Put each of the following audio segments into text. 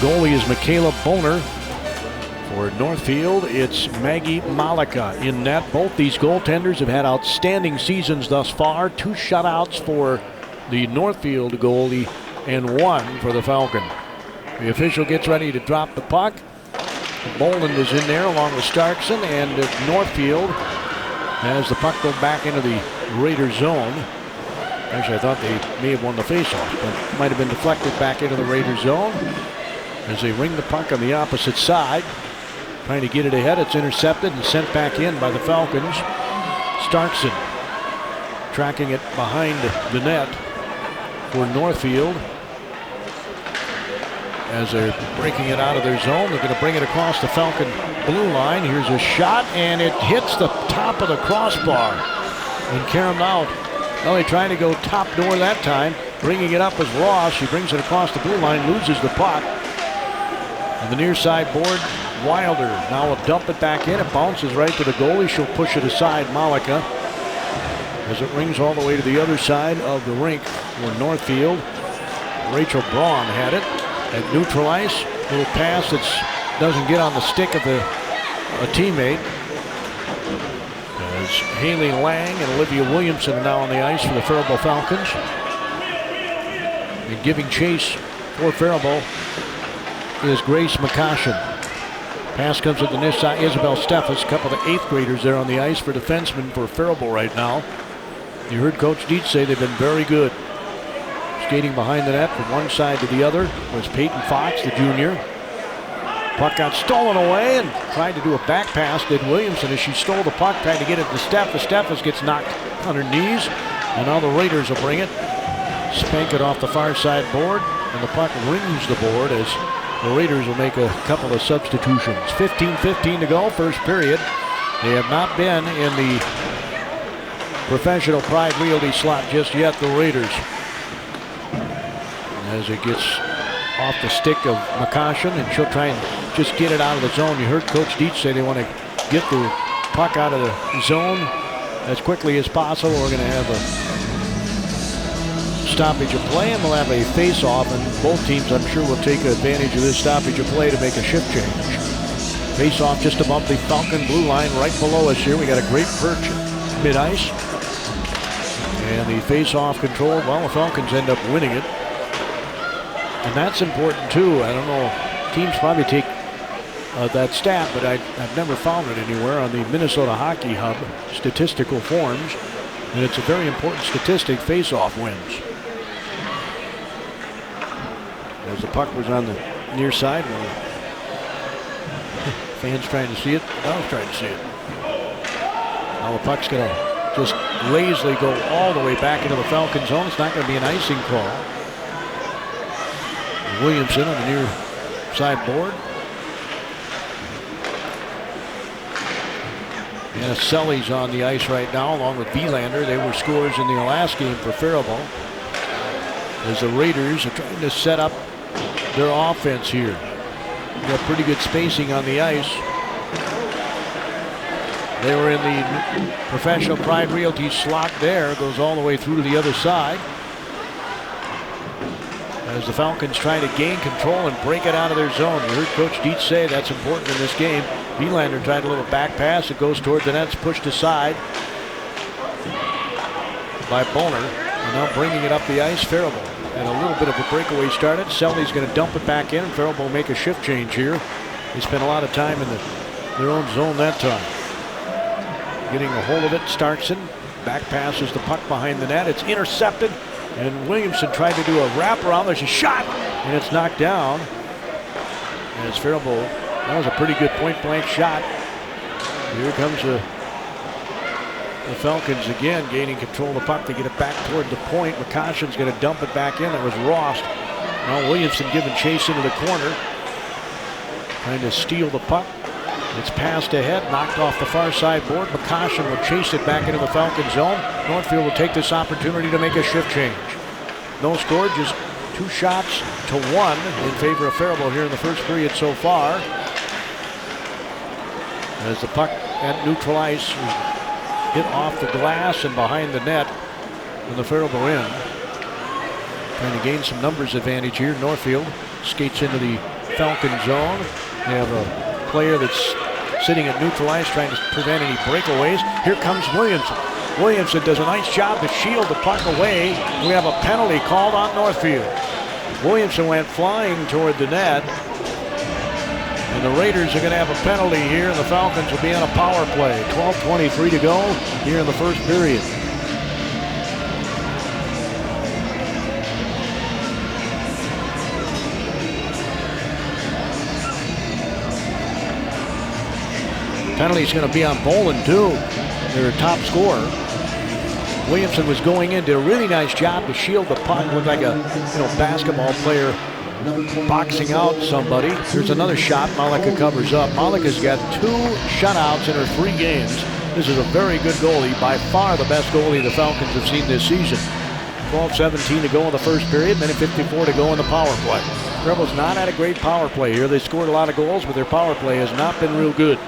goalie is Michaela Boner. For Northfield, it's Maggie Malika in net. Both these goaltenders have had outstanding seasons thus far. 2 shutouts for the Northfield goalie and 1 for the Falcon. The official gets ready to drop the puck. Boland is in there along with Starkson, and Northfield has the puck go back into the Raider zone. Actually, I thought they may have won the faceoff, but might have been deflected back into the Raider zone as they ring the puck on the opposite side. Trying to get it ahead. It's intercepted and sent back in by the Falcons. Starkson tracking it behind the net for Northfield. As they're breaking it out of their zone, they're going to bring it across the Falcon blue line. Here's a shot, and it hits the top of the crossbar. And Karen out. Well, they trying to go top door that time. Bringing it up is Ross. She brings it across the blue line, loses the puck. On the near side board, Wilder now will dump it back in. It bounces right to the goalie. She'll push it aside, Malika, as it rings all the way to the other side of the rink for Northfield. Rachel Braun had it at neutral ice. Little pass that doesn't get on the stick of a teammate. As Haley Lang and Olivia Williamson are now on the ice for the Faribault Falcons. And giving chase for Faribault is Grace McCoshen. Pass comes at the near side. Isabel Steffes, a couple of the 8th graders there on the ice for defensemen for Faribault right now. You heard Coach Dietz say they've been very good. Skating behind the net from one side to the other was Peyton Fox, the junior. Puck got stolen away and tried to do a back pass, did Williamson, as she stole the puck, tried to get it to Steffes. Steffes gets knocked on her knees, and now the Raiders will bring it. Spank it off the far side board, and the puck rings the board as the Raiders will make a couple of substitutions. 15:15 to go, first period. They have not been in the professional Pride Realty slot just yet, the Raiders. As it gets off the stick of McCoshen, and she'll try and just get it out of the zone. You heard Coach Dietz say they want to get the puck out of the zone as quickly as possible. We're going to have a stoppage of play, and we'll have a face-off, and both teams, I'm sure, will take advantage of this stoppage of play to make a shift change. Face-off just above the Falcon blue line, right below us here. We got a great perch mid-ice, and the face-off control. Well, the Falcons end up winning it, and that's important too. I don't know, teams probably take that stat, but I've never found it anywhere on the Minnesota Hockey Hub statistical forms, and it's a very important statistic. Face-off wins. As the puck was on the near side, fans trying to see it. I was trying to see it. Now the puck's going to just lazily go all the way back into the Falcon zone. It's not going to be an icing call. Williamson on the near side board. And Selly's on the ice right now, along with Vielander. They were scorers in the last game for Faribault. As the Raiders are trying to set up their offense here. They got pretty good spacing on the ice. They were in the professional Pride Realty slot there. Goes all the way through to the other side. As the Falcons try to gain control and break it out of their zone. You heard Coach Dietz say that's important in this game. Vielander tried a little back pass. It goes toward the net. It's pushed aside by Boner. And now bringing it up the ice, Faribault. And a little bit of a breakaway started. Selly's going to dump it back in, and Faribault will make a shift change here. They spent a lot of time in their own zone that time. Getting a hold of it, Starkson. Back passes the puck behind the net. It's intercepted, and Williamson tried to do a wraparound. There's a shot, and it's knocked down. And it's Faribault. That was a pretty good point-blank shot. Here comes the Falcons again, gaining control of the puck to get it back toward the point. McCoshen's going to dump it back in. It was Rost. Now Williamson giving chase into the corner, trying to steal the puck. It's passed ahead, knocked off the far side board. McCoshen will chase it back into the Falcon zone. Northfield will take this opportunity to make a shift change. No score, just 2 shots to 1 in favor of Faribault here in the first period so far. As the puck at neutral ice hit off the glass and behind the net in the Faribault end. Trying to gain some numbers advantage here. Northfield skates into the Falcon zone. They have a player that's sitting at neutral ice trying to prevent any breakaways. Here comes Williamson. Williamson does a nice job to shield the puck away. We have a penalty called on Northfield. Williamson went flying toward the net. And the Raiders are going to have a penalty here, and the Falcons will be on a power play. 12:23 to go here in the first period. Penalty's going to be on Boland, too, their top scorer. Williamson was going in, did a really nice job to shield the puck. Looked like a basketball player boxing out somebody. There's another shot. Malika covers up. Malika's got 2 shutouts in her 3 games. This is a very good goalie, by far the best goalie the Falcons have seen this season. 12:17 to go in the first period, minute 54 to go in the power play. Rebels not had a great power play here. They scored a lot of goals, but their power play has not been real good.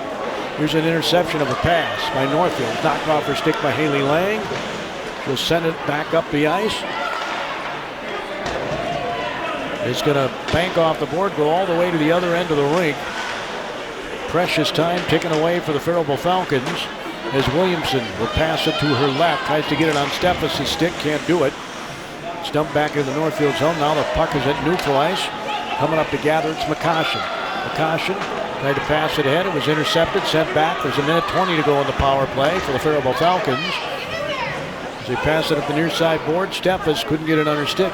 Here's an interception of a pass by Northfield. Knocked off her stick by Haley Lang. She'll send it back up the ice. It's going to bank off the board, go all the way to the other end of the rink. Precious time taken away for the Faribault Falcons as Williamson will pass it to her left. Tries to get it on Steffes' stick, can't do it. It's dumped back into the Northfield zone. Now the puck is at neutral ice. Coming up to gather, it's McCoshen. McCoshen tried to pass it ahead. It was intercepted, sent back. There's a minute 20 to go in the power play for the Faribault Falcons. As they pass it up the near side board, Steffes couldn't get it on her stick.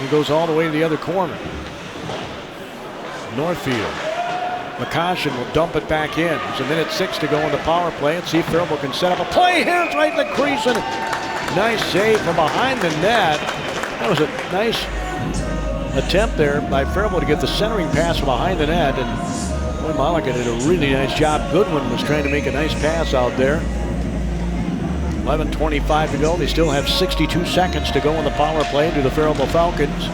He goes all the way to the other corner. Northfield. McCoshen will dump it back in. There's a minute 6 to go in the power play. And see if Faribault can set up a play. Here it's right in the crease. And nice save from behind the net. That was a nice attempt there by Faribault to get the centering pass from behind the net. And boy, Malika did a really nice job. Goodwin was trying to make a nice pass out there. 11:25 to go. They still have 62 seconds to go in the power play to the Faribault Falcons.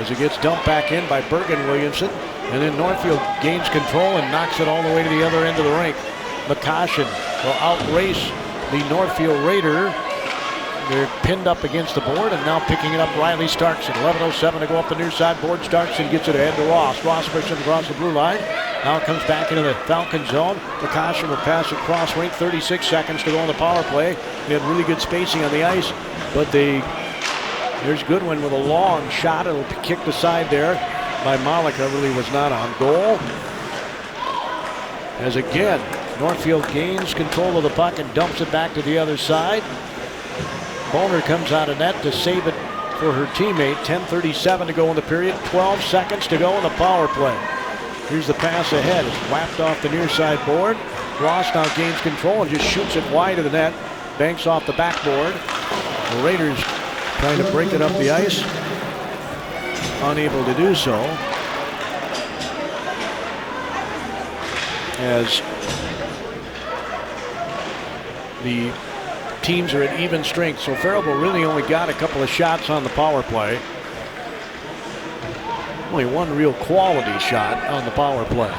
As it gets dumped back in by Bergen Williamson. And then Northfield gains control and knocks it all the way to the other end of the rink. McCoshen will outrace the Northfield Raider. They're pinned up against the board, and now picking it up, Riley Starkson. 11:07 to go up the near side board. Starkson gets it ahead to Ross. Ross pushes across the blue line. Now it comes back into the Falcon zone. McCoshen will pass it cross rink. 36 seconds to go on the power play. They had really good spacing on the ice, but there's Goodwin with a long shot. It'll be kicked aside there by Malika. Really was not on goal. As again, Northfield gains control of the puck and dumps it back to the other side. Boner comes out of net to save it for her teammate. 10:37 to go in the period. 12 seconds to go in the power play. Here's the pass ahead. It's whapped off the near side board. Ross now gains control and just shoots it wide of the net. Banks off the backboard. The Raiders trying to break it up the ice. Unable to do so. As the teams are at even strength. So Faribault really only got a couple of shots on the power play. Only one real quality shot on the power play.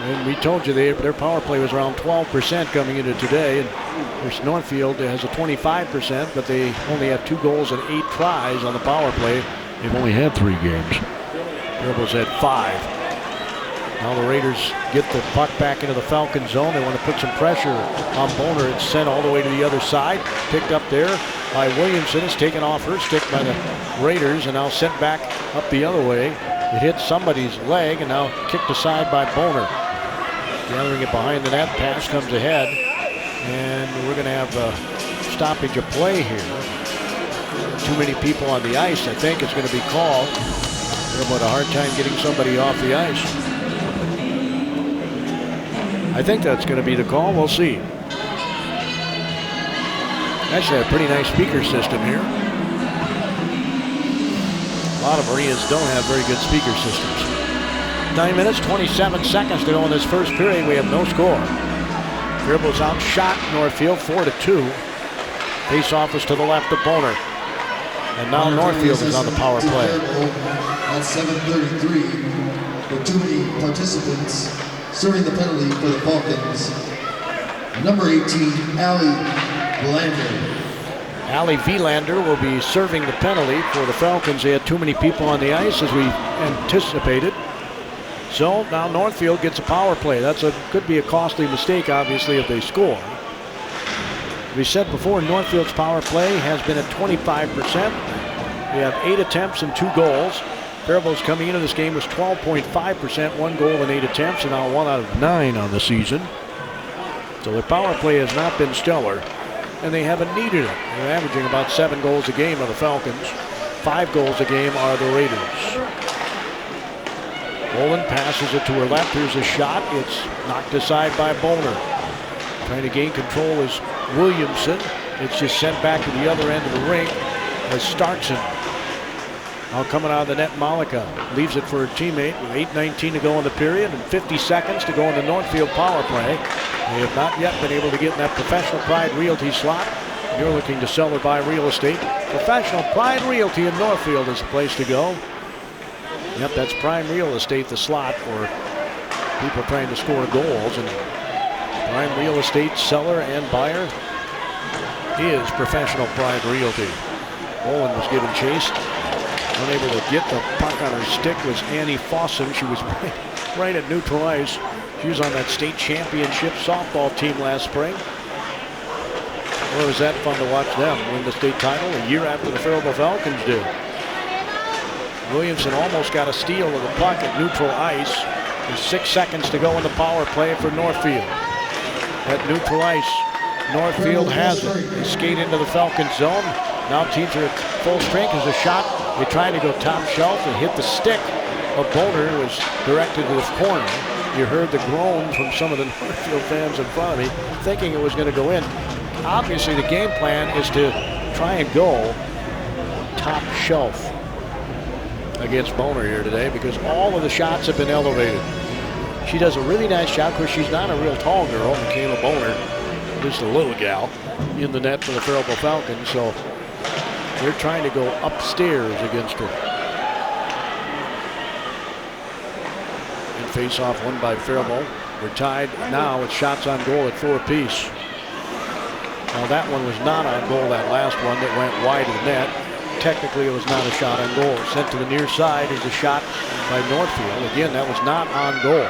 And we told you their power play was around 12% coming into today. And there's Northfield has a 25%, but they only have 2 goals and 8 tries on the power play. They've only had 3 games. Faribault's had 5. Now the Raiders get the puck back into the Falcon zone. They want to put some pressure on Boner. It's sent all the way to the other side. Picked up there by Williamson. It's taken off her stick by the Raiders and now sent back up the other way. It hit somebody's leg and now kicked aside by Boner. Gathering it behind the net. Pass comes ahead. And we're going to have a stoppage of play here. Too many people on the ice, I think, is going to be called. They're about a hard time getting somebody off the ice. I think that's going to be the call. We'll see. Actually, a pretty nice speaker system here. A lot of arenas don't have very good speaker systems. 9 minutes, 27 seconds to go in this first period. We have no score. Faribault's outshot Northfield 4-2. Face-off is to the left of Boner. And now Northfield is on the power play. At 7:33, with too many participants serving the penalty for the Falcons. Number 18, Allie Blander. Allie Vielander will be serving the penalty for the Falcons. They had too many people on the ice as we anticipated. So now Northfield gets a power play. Could be a costly mistake, obviously, if they score. We said before, Northfield's power play has been at 25%. They have 8 attempts and 2 goals. Faribault's coming into this game was 12.5%, 1 goal and 8 attempts, and now 1 out of 9 on the season. So their power play has not been stellar, and they haven't needed it. They're averaging about 7 goals a game are the Falcons. 5 goals a game are the Raiders. Boland passes it to her left. Here's a shot. It's knocked aside by Boner. Trying to gain control is Williamson. It's just sent back to the other end of the rink as Starkson. Now coming out of the net, Malika leaves it for her teammate with 8:19 to go in the period and 50 seconds to go in the Northfield power play. They have not yet been able to get in that Professional Pride Realty slot. You're looking to sell or buy real estate. Professional Pride Realty in Northfield is the place to go. Yep, that's Prime Real Estate, the slot for people trying to score goals. And Prime Real Estate seller and buyer is Professional Pride Realty. Boland was given chase. Unable to get the puck on her stick was Annie Fossum. She was right at neutral ice. She was on that state championship softball team last spring. Boy, was that fun to watch them win the state title a year after the Faribault Falcons did. Williamson almost got a steal of the puck at neutral ice. There's 6 seconds to go in the power play for Northfield. At neutral ice, Northfield has it. They skate into the Falcons zone. Now teams are at full strength. There's a shot. They try to go top shelf and hit the stick of Boner. It was directed to the corner. You heard the groan from some of the Northfield fans in front of me, thinking it was going to go in. Obviously, the game plan is to try and go top shelf against Boner here today because all of the shots have been elevated. She does a really nice job because she's not a real tall girl, Michaela Boner, just a little gal in the net for the Faribault Falcons. So they're trying to go upstairs against her. And face-off won by Faribault. We're tied now with shots on goal at 4 apiece. Now that one was not on goal, that last one that went wide of the net. Technically it was not a shot on goal. Sent to the near side is a shot by Northfield. Again, that was not on goal.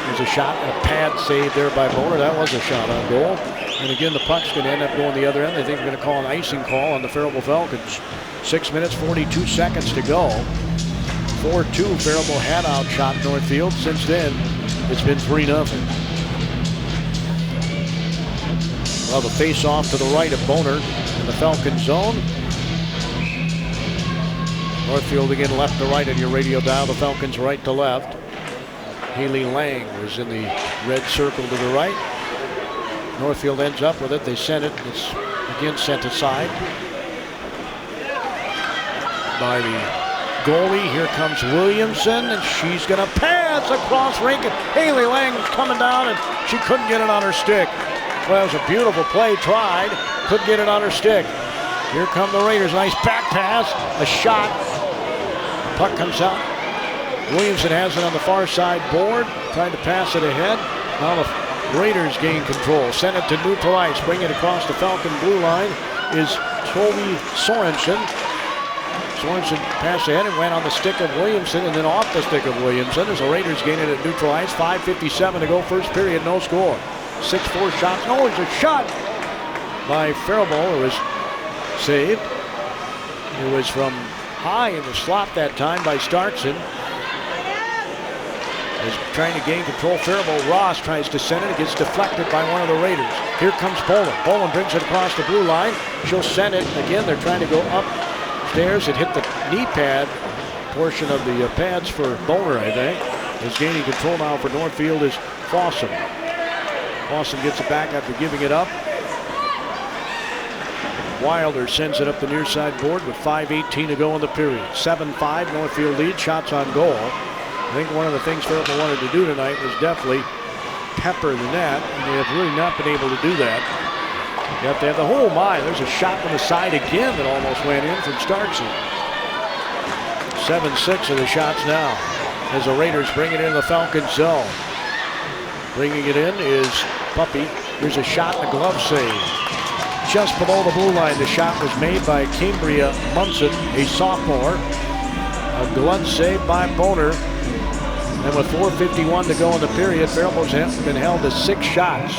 There's a shot, a pad save there by Boner. That was a shot on goal. And again, the puck's going to end up going the other end. I think we're going to call an icing call on the Faribault Falcons. 6 minutes, 42 seconds to go. 4-2, Faribault had outshot Northfield. Since then, it's been 3-0. Well, the face-off to the right of Boner in the Falcon zone. Northfield again left to right on your radio dial. The Falcons right to left. Haley Lang was in the red circle to the right. Northfield ends up with it. They sent it. It's again sent aside by the goalie. Here comes Williamson, and she's going to pass across rink. And Haley Lang was coming down, and she couldn't get it on her stick. Well, it was a beautiful play. Tried. Couldn't get it on her stick. Here come the Raiders. Nice back pass. A shot. The puck comes out. Williamson has it on the far side board. Trying to pass it ahead. Now the Raiders gain control. Send it to neutral ice. Bring it across the Falcon blue line is Toby Sorensen. Sorensen passed ahead and went on the stick of Williamson and then off the stick of Williamson as the Raiders gain it at neutral ice. 5:57 to go first period. No score. 6-4 shots. No, it's a shot by Faribault. It was saved. It was from high in the slot that time by Starkson. Is trying to gain control. Faribault. Ross tries to send it. It gets deflected by one of the Raiders. Here comes Boland. Boland brings it across the blue line. She'll send it. Again, they're trying to go upstairs. It hit the knee pad portion of the pads for Boner, I think. Is gaining control now for Northfield is Fossum. Fossum gets it back after giving it up. Wilder sends it up the near side board with 5:18 to go in the period. 7-5 Northfield lead. Shots on goal. I think one of the things Faribault wanted to do tonight was definitely pepper the net, and they have really not been able to do that. You have to have the whole my. There's a shot from the side again that almost went in from Starkson. 7-6 of the shots now as the Raiders bring it in the Falcon zone. Bringing it in is Puppy. Here's a shot and a glove save. just below the blue line. The shot was made by Cambria Munson, a sophomore. A glove save by Boner. And with 4:51 to go in the period, Faribault's been held to 6 shots.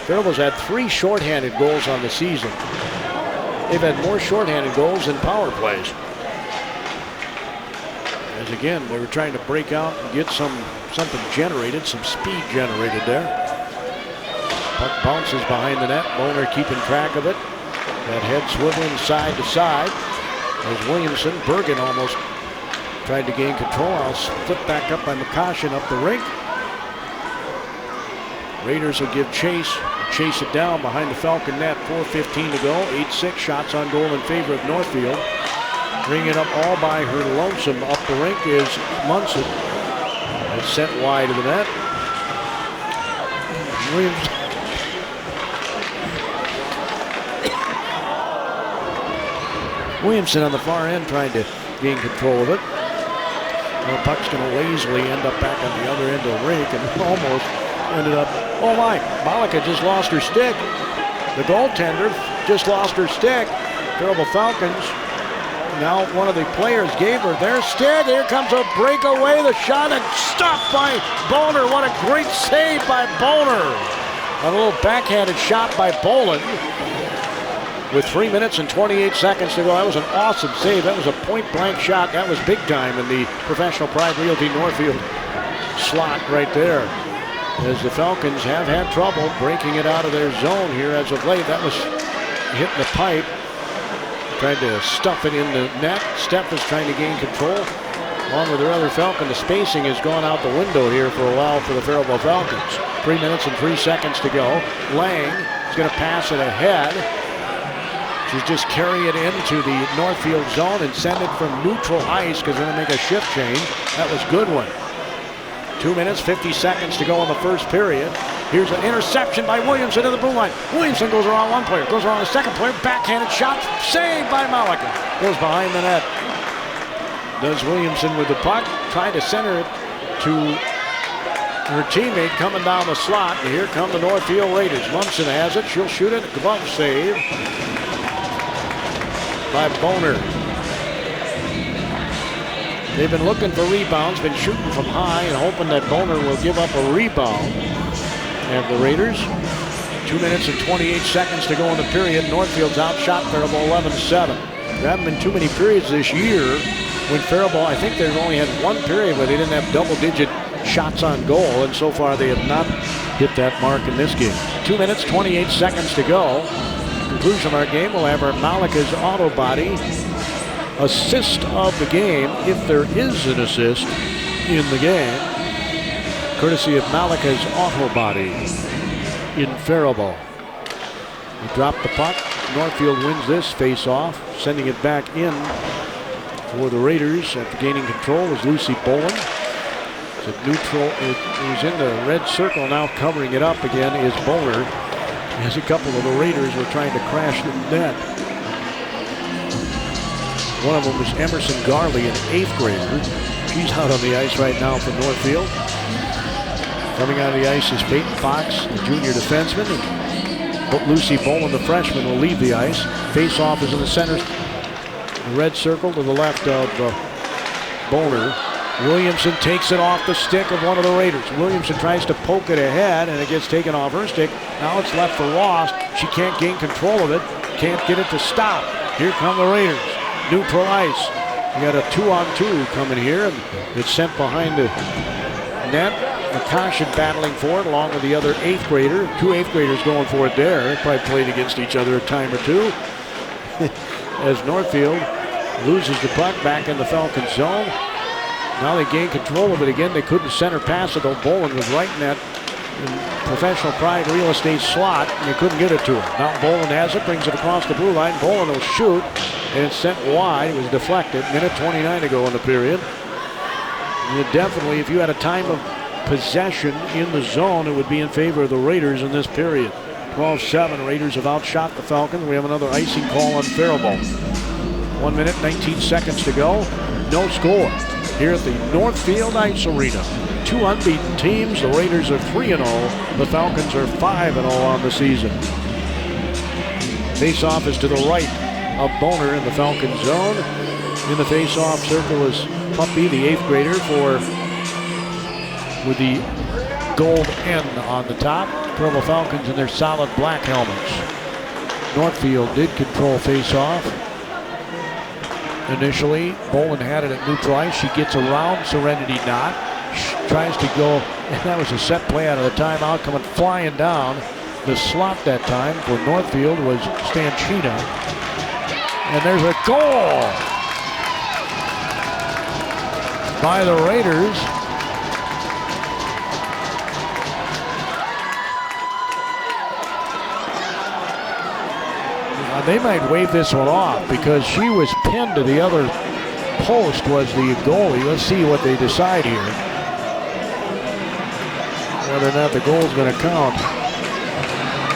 Faribault's had 3 shorthanded goals on the season. They've had more shorthanded goals than power plays. As again, they were trying to break out and get something generated, some speed generated there. Puck bounces behind the net. Boner keeping track of it. That head swiveling side to side. As Williamson, Bergen almost tried to gain control. I'll flip back up by McCoshen up the rink. Raiders will give chase it down behind the Falcon net. 4:15 to go. 8-6 shots on goal in favor of Northfield. Bringing it up all by her lonesome up the rink is Munson. It's sent wide of the net. Williamson on the far end trying to gain control of it. The puck's going to lazily end up back on the other end of the rink and almost ended up, oh my, Malika just lost her stick. The goaltender just lost her stick. Faribault Falcons. Now one of the players gave her their stick. Here comes a breakaway. The shot and stopped by Boner. What a great save by Boner. A little backhanded shot by Boland. With 3 minutes and 28 seconds to go. That was an awesome save. That was a point-blank shot. That was big time in the Professional Pride Realty Northfield slot right there. As the Falcons have had trouble breaking it out of their zone here as of late. That was hitting the pipe. Tried to stuff it in the net. Steph is trying to gain control. Along with their other Falcon, the spacing has gone out the window here for a while for the Faribault Falcons. 3 minutes and 3 seconds to go. Lang is going to pass it ahead. She's just carry it into the Northfield zone and send it from neutral ice because they're going to make a shift change. That was a good one. 2 minutes, 50 seconds to go in the first period. Here's an interception by Williamson to the blue line. Williamson goes around one player, goes around the second player, backhanded shot, saved by Malika. Goes behind the net. Does Williamson with the puck, trying to center it to her teammate coming down the slot. And here come the Northfield Raiders. Munson has it, she'll shoot it, a glove save by Boner. They've been looking for rebounds, been shooting from high and hoping that Boner will give up a rebound. And the Raiders, 2 minutes and 28 seconds to go in the period. Northfield's outshot Faribault 11-7. There haven't been too many periods this year when Faribault, I think they've only had one period where they didn't have double-digit shots on goal, and so far they have not hit that mark in this game. 2 minutes, 28 seconds to go. Conclusion of our game, we'll have our Malika's auto body assist of the game, if there is an assist in the game, courtesy of Malika's auto body in Faribault. We drop the puck. Northfield wins this face-off, sending it back in for the Raiders. After gaining control was Lucy Boland. It's a neutral. It is in the red circle now, covering it up again is Boner. As a couple of the Raiders were trying to crash the net. One of them was Emerson Garley, an 8th grader. She's out on the ice right now for Northfield. Coming out of the ice is Peyton Fox, the junior defenseman. And Lucy Boland, the freshman, will leave the ice. Face-off is in the center. The red circle to the left of Boner. Williamson takes it off the stick of one of the Raiders. Williamson tries to poke it ahead, and it gets taken off her stick. Now it's left for Ross. She can't gain control of it. Can't get it to stop. Here come the Raiders. Neutral ice. We got a 2-on-2 coming here, and it's sent behind the net. McCoshen battling for it along with the other 8th grader. 2 8th graders going for it there. They probably played against each other a time or two. As Northfield loses the puck back in the Falcon zone. Now they gain control of it again. They couldn't center pass it, though Boland was right in that Professional Pride real estate slot, and they couldn't get it to him. Now Boland has it, brings it across the blue line. Boland will shoot, and it's sent wide. It was deflected. Minute 29 to go in the period. And definitely, if you had a time of possession in the zone, it would be in favor of the Raiders in this period. 12-7, Raiders have outshot the Falcons. We have another icing call on Faribault. 1 minute, 19 seconds to go. No score. here at the Northfield Ice Arena. Two unbeaten teams. The Raiders are 3-0. The Falcons are 5-0 on the season. Face-off is to the right of Boner in the Falcon zone. In the face-off circle is Puppy, the 8th grader, with the gold N on the top. Purple Falcons in their solid black helmets. Northfield did control face-off. Initially, Bolin had it at neutral ice. She gets around Serenity Knott. Tries to go, and that was a set play out of the timeout. Coming flying down the slot that time for Northfield was Stanchina. And there's a goal by the Raiders. They might wave this one off because she was pinned to the other post, was the goalie. Let's see what they decide here. Whether or not the goal's going to count.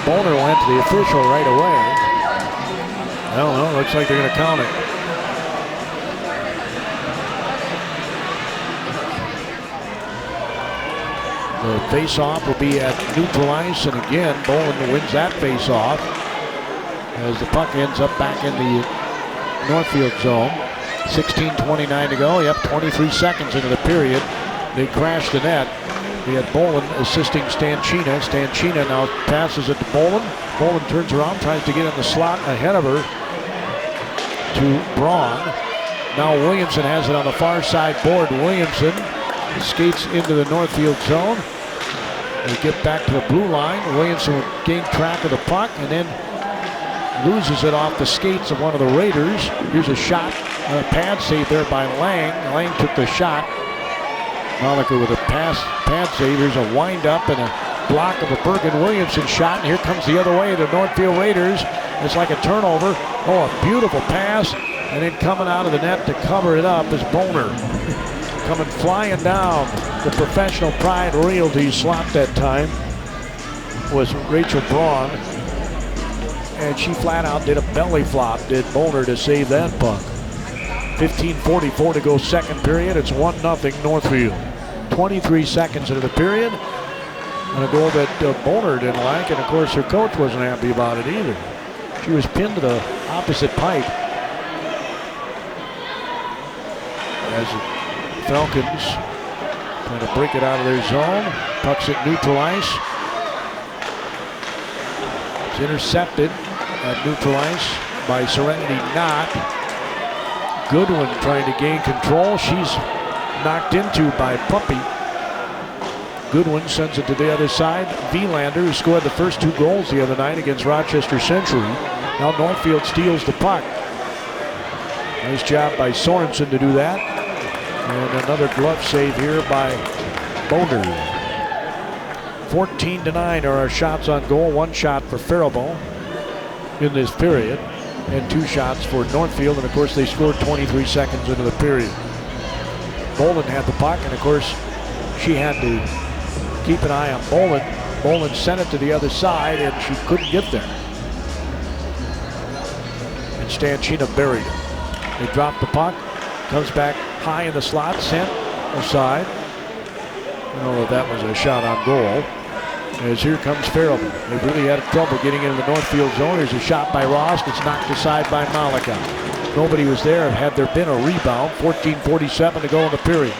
Boner went to the official right away. I don't know. Looks like they're going to count it. The face-off will be at neutral ice, and again, Bowen wins that face-off as the puck ends up back in the Northfield zone. 16:29 to go. Yep, 23 seconds into the period. They crashed the net. We had Bolin assisting Stanchina. Stanchina now passes it to Bolin. Bolin turns around, tries to get in the slot ahead of her to Braun. Now Williamson has it on the far side board. Williamson skates into the Northfield zone. They get back to the blue line. Williamson will gain track of the puck and then loses it off the skates of one of the Raiders. Here's a shot, a pad save there by Lang. Lang took the shot. Malika with a pad save. Here's a wind-up and a block of a Bergen-Williamson shot. And here comes the other way, the Northfield Raiders. It's like a turnover. Oh, a beautiful pass. And then coming out of the net to cover it up is Boner. Coming flying down. The Professional Pride Realty slot that time was Rachel Braun. And she flat out did a belly flop, did Boner, to save that puck. 15:44 to go second period. It's 1-0 Northfield. 23 seconds into the period. And a goal that Boner didn't like. And of course her coach wasn't happy about it either. She was pinned to the opposite pipe. As the Falcons trying to break it out of their zone. Puck's at neutral ice. It's intercepted at neutral ice by Serenity Knott. Goodwin trying to gain control. She's knocked into by Puppy. Goodwin sends it to the other side. Vielander, who scored the first 2 goals the other night against Rochester Century. Now Northfield steals the puck. Nice job by Sorensen to do that. And another glove save here by Boner. 14-9 are our shots on goal. 1 shot for Faribault in this period, and 2 shots for Northfield. And of course, they scored 23 seconds into the period. Bolin had the puck, and of course, she had to keep an eye on Bolin. Bolin sent it to the other side, and she couldn't get there. And Stanchina buried it. They dropped the puck, comes back high in the slot, sent aside. I don't know if that was a shot on goal. As here comes Faribault. They really had trouble getting into the Northfield zone. There's a shot by Ross. It's knocked aside by Malika. Nobody was there. Had there been a rebound. 14:47 to go in the period.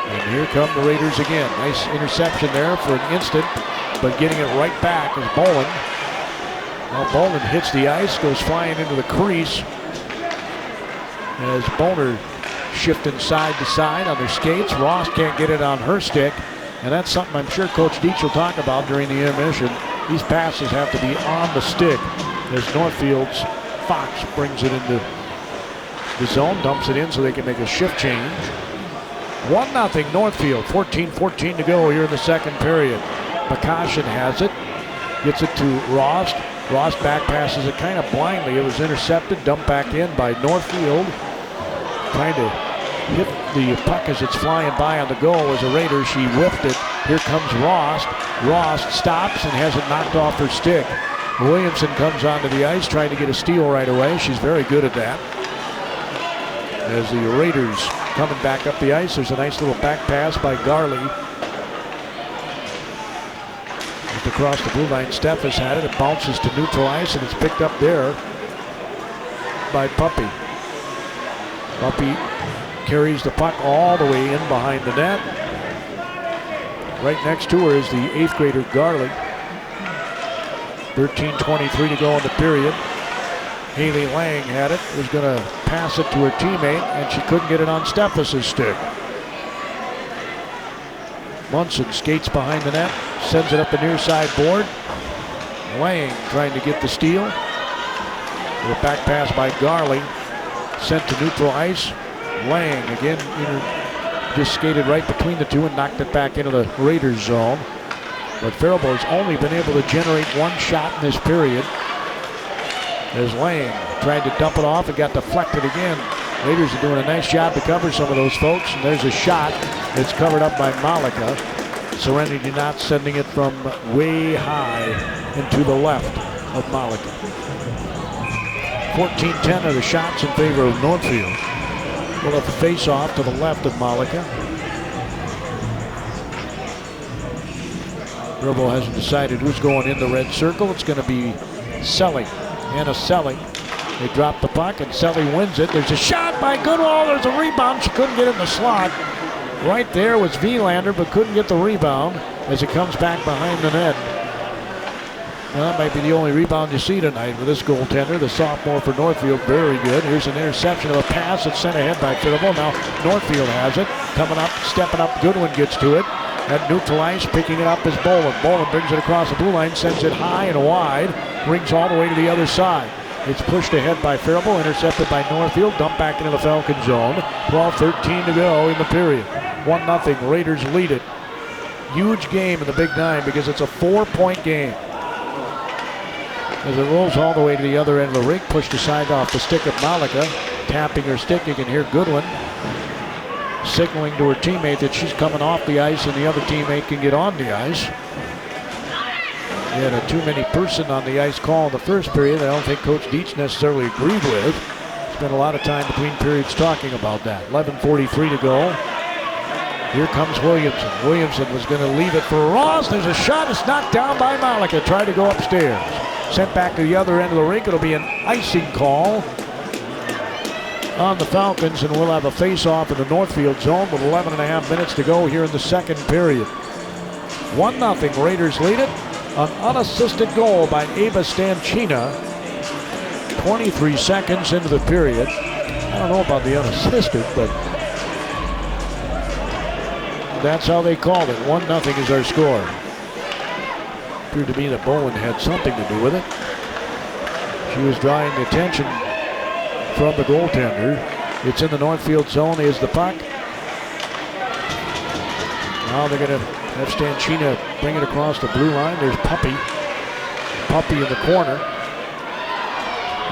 And here come the Raiders again. Nice interception there for an instant, but getting it right back is Bolin. Now Bolin hits the ice, goes flying into the crease. As Boner shifting side to side on their skates. Ross can't get it on her stick. And that's something I'm sure Coach Deitch will talk about during the intermission. These passes have to be on the stick as Northfield's Fox brings it into the zone, dumps it in so they can make a shift change. 1-0 Northfield, 14:14 to go here in the second period. Makashin has it, gets it to Ross. Ross back passes it kind of blindly. It was intercepted, dumped back in by Northfield. Trying to hit the puck as it's flying by on the goal as a Raider. She whiffed it. Here comes Ross. Ross stops and has it knocked off her stick. Williamson comes onto the ice trying to get a steal right away. She's very good at that. As the Raiders coming back up the ice. There's a nice little back pass by Garley. Just across the blue line, Steph has had it. It bounces to neutral ice, and it's picked up there by Puppy. Puppy carries the puck all the way in behind the net. Right next to her is the 8th grader Garley. 13:23 to go in the period. Haley Lang had it, was going to pass it to her teammate, and she couldn't get it on Steffes' stick. Munson skates behind the net, sends it up the near side board. Lang trying to get the steal. The back pass by Garley, sent to neutral ice. Lang again just skated right between the two and knocked it back into the Raiders zone. But Faribault has only been able to generate one shot in this period, as Lang tried to dump it off and got deflected again. Raiders are doing a nice job to cover some of those folks, and there's a shot that's covered up by Malika. Serenity not sending it from way high into the left of Malika. 14-10 are the shots in favor of Northfield. We'll have the face-off to the left of Malika. Faribault hasn't decided who's going in the red circle. It's going to be Selly. Anna Selly. They drop the puck, and Selly wins it. There's a shot by Goodwall. There's a rebound. She couldn't get it in the slot. Right there was Vilander, but couldn't get the rebound as it comes back behind the net. Well, that might be the only rebound you see tonight with this goaltender, the sophomore for Northfield. Very good. Here's an interception of a pass that's sent ahead by Faribault. Now Northfield has it. Coming up, stepping up. Goodwin gets to it. At neutral ice, picking it up is Boland. Boland brings it across the blue line, sends it high and wide, rings all the way to the other side. It's pushed ahead by Faribault, intercepted by Northfield, dumped back into the Falcon zone. 12-13 to go in the period. 1-0, Raiders lead it. Huge game in the Big Nine because it's a 4-point game. As it rolls all the way to the other end of the rink, pushed aside off the stick of Malika. Tapping her stick, you can hear Goodwin signaling to her teammate that she's coming off the ice and the other teammate can get on the ice. They had a too many person on the ice call in the first period. I don't think Coach Dietz necessarily agreed with. Spent a lot of time between periods talking about that. 11:43 to go. Here comes Williamson. Williamson was going to leave it for Ross. There's a shot. It's knocked down by Malika. Tried to go upstairs. Sent back to the other end of the rink. It'll be an icing call on the Falcons, and we'll have a face-off in the Northfield zone with 11.5 minutes to go here in the second period. 1-0, Raiders lead it. An unassisted goal by Ava Stanchina. 23 seconds into the period. I don't know about the unassisted, but that's how they called it. 1-0 is our score. Appeared to me that Bowen had something to do with it. She was drawing the attention from the goaltender. It's in the Northfield zone. Is the puck. Now they're going to have Stanchina bring it across the blue line. There's Puppy. Puppy in the corner.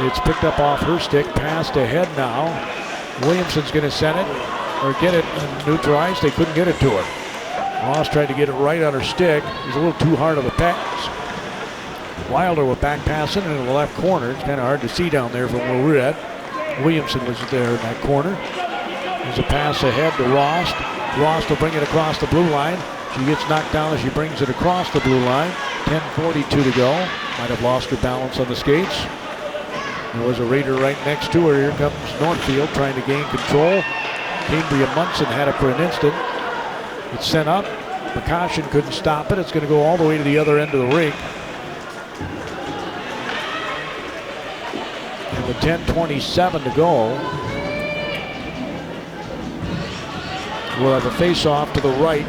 It's picked up off her stick. Passed ahead now. Williamson's going to send it or get it neutralized. They couldn't get it to her. Ross tried to get it right on her stick. It was a little too hard of a pass. Wilder with back passing into the left corner. It's kind of hard to see down there from where we're at. Williamson was there in that corner. There's a pass ahead to Ross. Ross will bring it across the blue line. She gets knocked down as she brings it across the blue line. 10:42 to go. Might have lost her balance on the skates. There was a Raider right next to her. Here comes Northfield trying to gain control. Cambria Munson had it for an instant. It's sent up. McCoshen couldn't stop it. It's going to go all the way to the other end of the rink. And with 10:27 to go, we'll have a face-off to the right.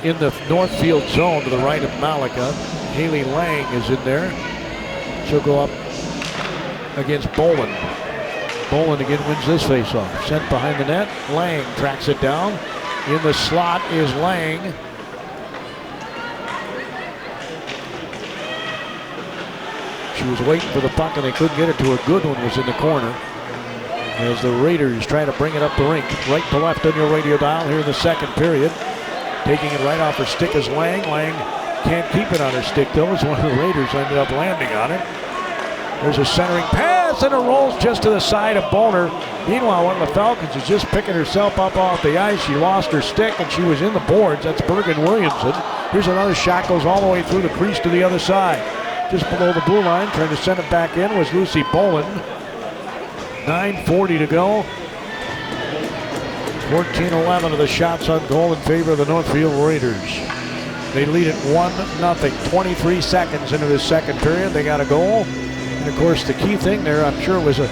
In the Northfield zone to the right of Malika. Haley Lang is in there. She'll go up against Boland. Boland again wins this face-off. Sent behind the net. Lang tracks it down. In the slot is Lang. She was waiting for the puck and they couldn't get it to her. Goodwin was in the corner. As the Raiders try to bring it up the rink. Right to left on your radio dial here in the second period. Taking it right off her stick is Lang. Lang can't keep it on her stick though, as one of the Raiders ended up landing on it. There's a centering pass, and it rolls just to the side of Boner. Meanwhile, one of the Falcons is just picking herself up off the ice. She lost her stick, and she was in the boards. That's Bergen Williamson. Here's another shot, goes all the way through the crease to the other side. Just below the blue line, trying to send it back in was Lucy Boland. 9:40 to go. 14-11 of the shots on goal in favor of the Northfield Raiders. They lead it 1-0. 23 seconds into the second period. They got a goal. And of course, the key thing there, I'm sure it was a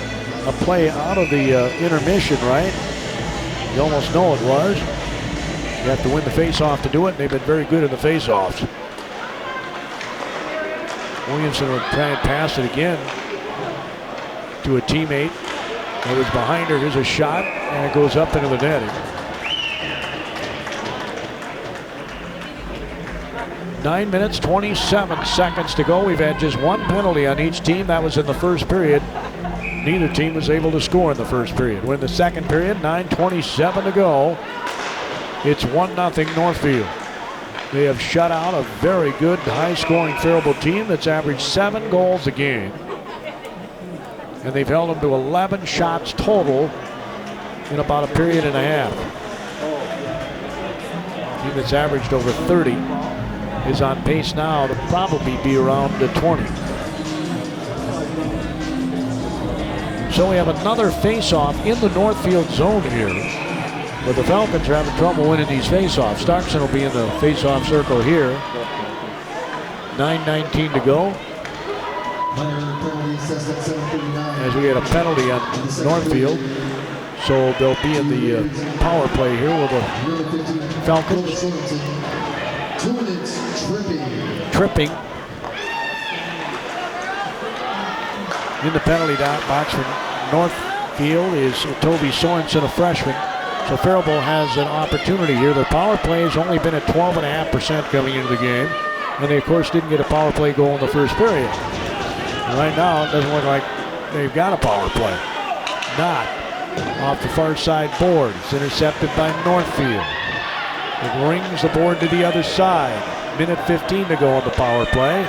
play out of the intermission, right? You almost know it was. You have to win the face-off to do it, and they've been very good in the face-offs. Williamson will try and pass it again to a teammate that was behind her. Here's a shot, and it goes up into the netting. 9 minutes, 27 seconds to go. We've had just one penalty on each team. That was in the first period. Neither team was able to score in the first period. We're in the second period, 9:27 to go. It's 1-0 Northfield. They have shut out a very good, high-scoring Faribault team that's averaged 7 goals a game. And they've held them to 11 shots total in about a period and a half. A team that's averaged over 30 is on pace now to probably be around the 20. So we have another face-off in the Northfield zone here. But the Falcons are having trouble winning these face-offs. Starkson will be in the face-off circle here. 9:19 to go. As we had a penalty on Northfield. So they'll be in the power play here with the Falcons. 2 minutes Tripping. In the penalty box for Northfield is Toby Sorensen, a freshman. So Faribault has an opportunity here. Their power play has only been at 12.5% coming into the game. And they, of course, didn't get a power play goal in the first period. And right now, it doesn't look like they've got a power play. Not off the far side board. It's intercepted by Northfield. It rings the board to the other side. Minute 15 to go on the power play.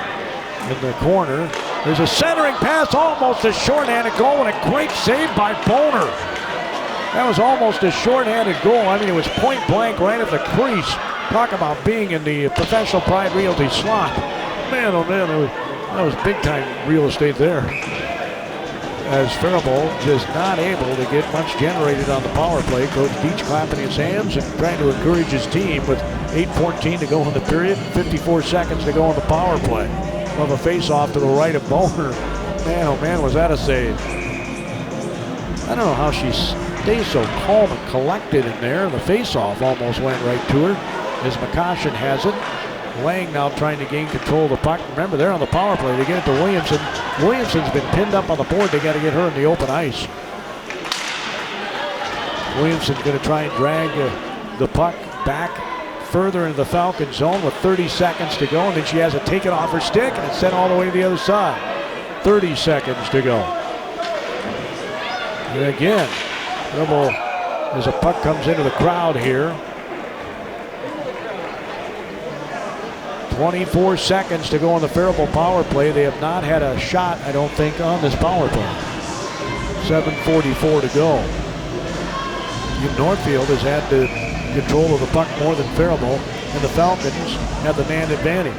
In the corner, there's a centering pass, almost a shorthanded goal, and a great save by Boner. That was almost a shorthanded goal. I mean, it was point blank right at the crease. Talk about being in the Professional Pride Realty slot. Man, oh man, that was big time real estate there. As Faribault just not able to get much generated on the power play. Coach Deach clapping his hands and trying to encourage his team with 8:14 to go in the period, 54 seconds to go on the power play. Of a face-off to the right of Boner. Man, oh man, was that a save. I don't know how she stays so calm and collected in there. The face-off almost went right to her as McCoshen has it. Lang now trying to gain control of the puck. Remember, they're on the power play. They get it to Williamson. Williamson's been pinned up on the board. They got to get her in the open ice. Williamson's going to try and drag the puck back further into the Falcon zone with 30 seconds to go, and then she has to take it off her stick, and it's sent all the way to the other side. 30 seconds to go. And again, double as a puck comes into the crowd here. 24 seconds to go on the Faribault power play. They have not had a shot, I don't think, on this power play. 7:44 to go. Northfield has had the control of the puck more than Faribault, and the Falcons have the man advantage.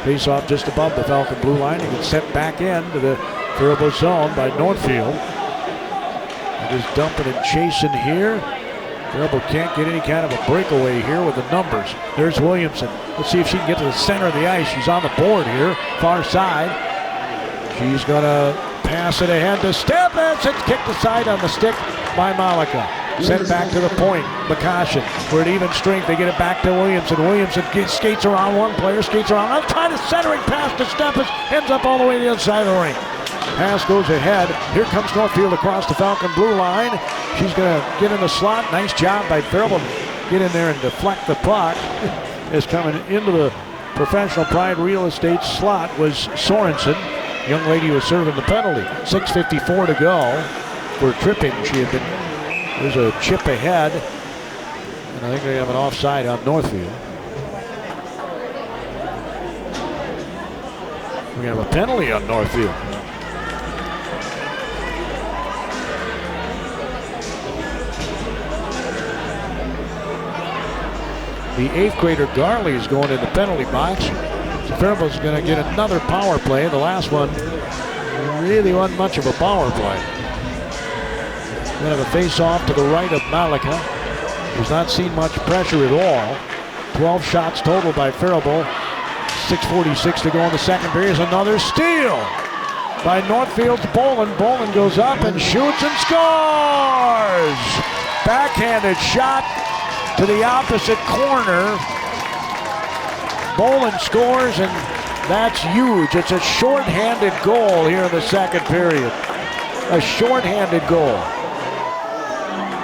Face off just above the Falcon blue line. It gets sent back into the Faribault zone by Northfield. It is dumping and chasing here. Faribault can't get any kind of a breakaway here with the numbers. There's Williamson. Let's see if she can get to the center of the ice. She's on the board here, far side. She's gonna pass it ahead to Stephens. It's kicked aside on the stick by Malika. Sent back to the point. McCoshen, we're at even strength. They get it back to Williamson. Williamson skates around one player, skates around. I'm trying to centering pass to Stephens. Ends up all the way to the other side of the ring. Pass goes ahead. Here comes Northfield across the Falcon blue line. She's going to get in the slot. Nice job by Faribault. Get in there and deflect the puck. Is coming into the Professional Pride Real Estate slot was Sorensen. Young lady was serving the penalty. 6:54 to go for tripping. She had been. There's a chip ahead. And I think they have an offside on Northfield. We have a penalty on Northfield. The 8th grader Garley is going in the penalty box. So Faribault's going to get another power play. The last one really wasn't much of a power play. We have a face-off to the right of Malika. He's not seen much pressure at all. 12 shots total by Faribault. 6:46 to go in the second period. Another steal by Northfield's Bolin. Bolin goes up and shoots and scores! Backhanded shot to the opposite corner. Bolin scores, and that's huge. It's a shorthanded goal here in the second period. A shorthanded goal.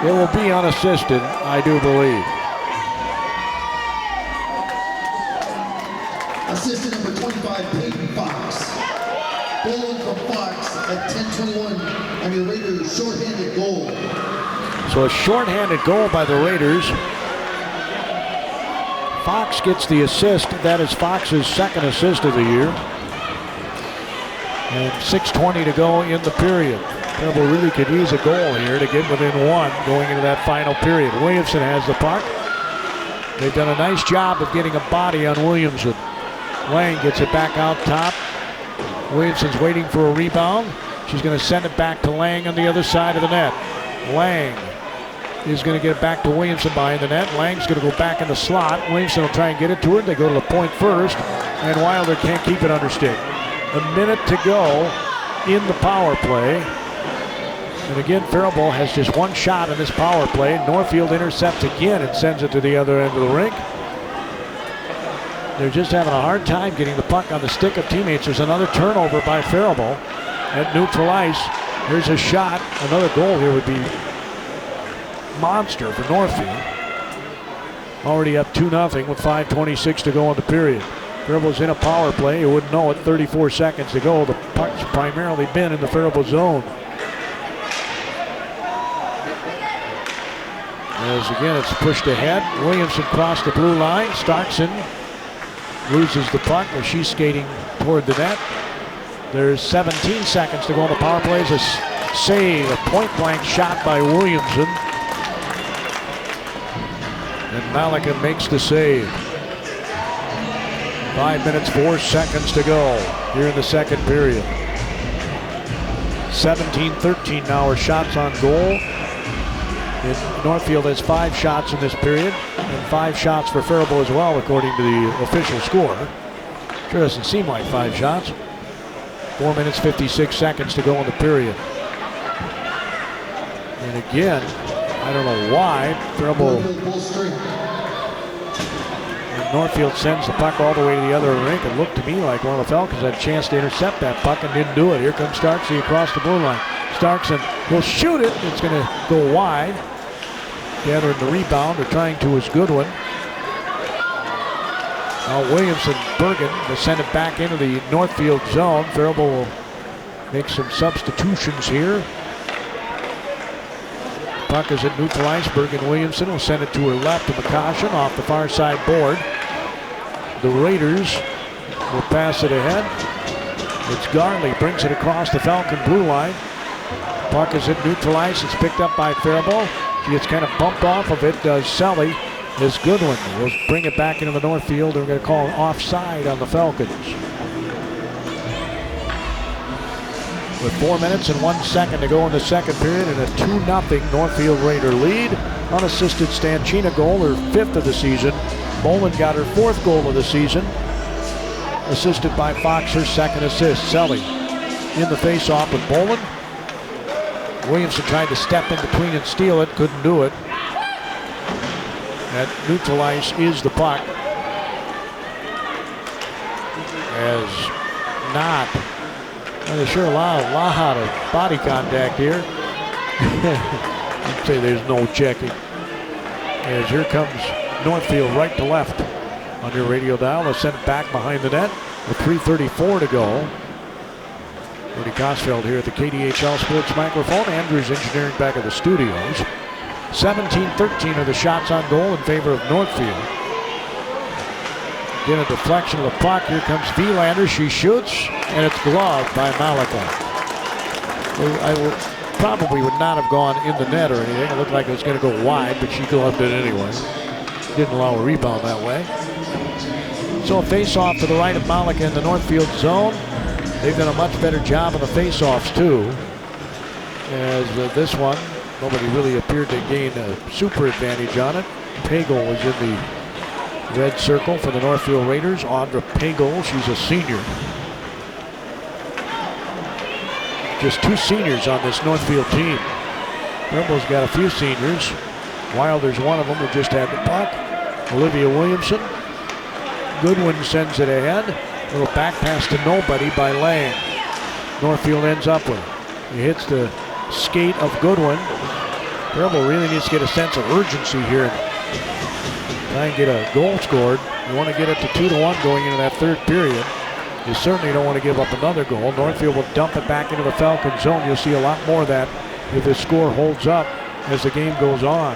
It will be unassisted, I do believe. Assistant number 25, Peyton Fox. Bolin from Fox at 10:21 on your Raiders' shorthanded goal. So a shorthanded goal by the Raiders. Fox gets the assist. That is Fox's second assist of the year. And 6:20 to go in the period. Faribault really could use a goal here to get within one going into that final period. Williamson has the puck. They've done a nice job of getting a body on Williamson. Lang gets it back out top. Williamson's waiting for a rebound. She's going to send it back to Lang on the other side of the net. Lang is going to get it back to Williamson behind the net. Lang's going to go back in the slot. Williamson will try and get it to her. They go to the point first, and Wilder can't keep it under stick. A minute to go in the power play. And again, Faribault has just one shot in this power play. Northfield intercepts again and sends it to the other end of the rink. They're just having a hard time getting the puck on the stick of teammates. There's another turnover by Faribault at neutral ice. Here's a shot. Another goal here would be monster for Northfield. Already up 2-0 with 5:26 to go in the period. Faribault's in a power play. You wouldn't know it. 34 seconds to go. The puck's primarily been in the Faribault zone. As again, it's pushed ahead. Williamson crossed the blue line. Starkson loses the puck as she's skating toward the net. There's 17 seconds to go on the power play. It's a save, a point-blank shot by Williamson. And Malika makes the save. 5 minutes, 4 seconds to go here in the second period. 17-13 now are shots on goal. Northfield has 5 shots in this period, and 5 shots for Faribault as well, according to the official score. Sure doesn't seem like 5 shots. 4 minutes, 56 seconds to go in the period. And again, I don't know why, Faribault. Northfield sends the puck all the way to the other rink. It looked to me like one of the Falcons had a chance to intercept that puck and didn't do it. Here comes Starkson across the blue line. Starkson will shoot it. It's going to go wide. Gathering the rebound, or trying to, is Goodwin. Now Williamson, Bergen will send it back into the Northfield zone. Faribault will make some substitutions here. Puck is at neutral ice. Bergen Williamson will send it to her left to McCoshen off the far side board. The Raiders will pass it ahead. It's Garley, brings it across the Falcon blue line. Puck is at neutral ice. It's picked up by Faribault. She gets kind of bumped off of it, does Selly. As Goodwin will bring it back into the Northfield. They're going to call an offside on the Falcons. With 4 minutes and 1 second to go in the second period and a 2-0 Northfield Raider lead. Unassisted Stanchina goal, her 5th of the season. Bolin got her 4th goal of the season. Assisted by Fox, her 2nd assist. Selly in the face-off with Bolin. Williamson tried to step in between and steal it, couldn't do it. At neutral ice is the puck. As not, well, they sure allow a lot of body contact here. I'd say there's no checking. As here comes Northfield right to left on your radio dial. They'll send it back behind the net with 3:34 to go. Rudy Kosfeld here at the KDHL Sports microphone. Andrews Engineering back at the studios. 17-13 are the shots on goal in favor of Northfield. Get a deflection of the puck. Here comes Vielander. She shoots and it's gloved by Malika. Probably would not have gone in the net or anything. It looked like it was going to go wide, but she gloved it anyway. Didn't allow a rebound that way. So a face-off to the right of Malika in the Northfield zone. They've done a much better job on the face-offs too. As this one, nobody really appeared to gain a super advantage on it. Pagel was in the red circle for the Northfield Raiders. Audra Pagel, she's a senior. Just 2 seniors on this Northfield team. Faribault's got a few seniors. Wilder's one of them who just had the puck. Olivia Williamson. Goodwin sends it ahead. Little back pass to nobody by Lang. Northfield ends up with it. He hits the skate of Goodwin. Faribault really needs to get a sense of urgency here and try and get a goal scored. You want to get it to 2-1 going into that third period. You certainly don't want to give up another goal. Northfield will dump it back into the Falcon zone. You'll see a lot more of that if the score holds up as the game goes on.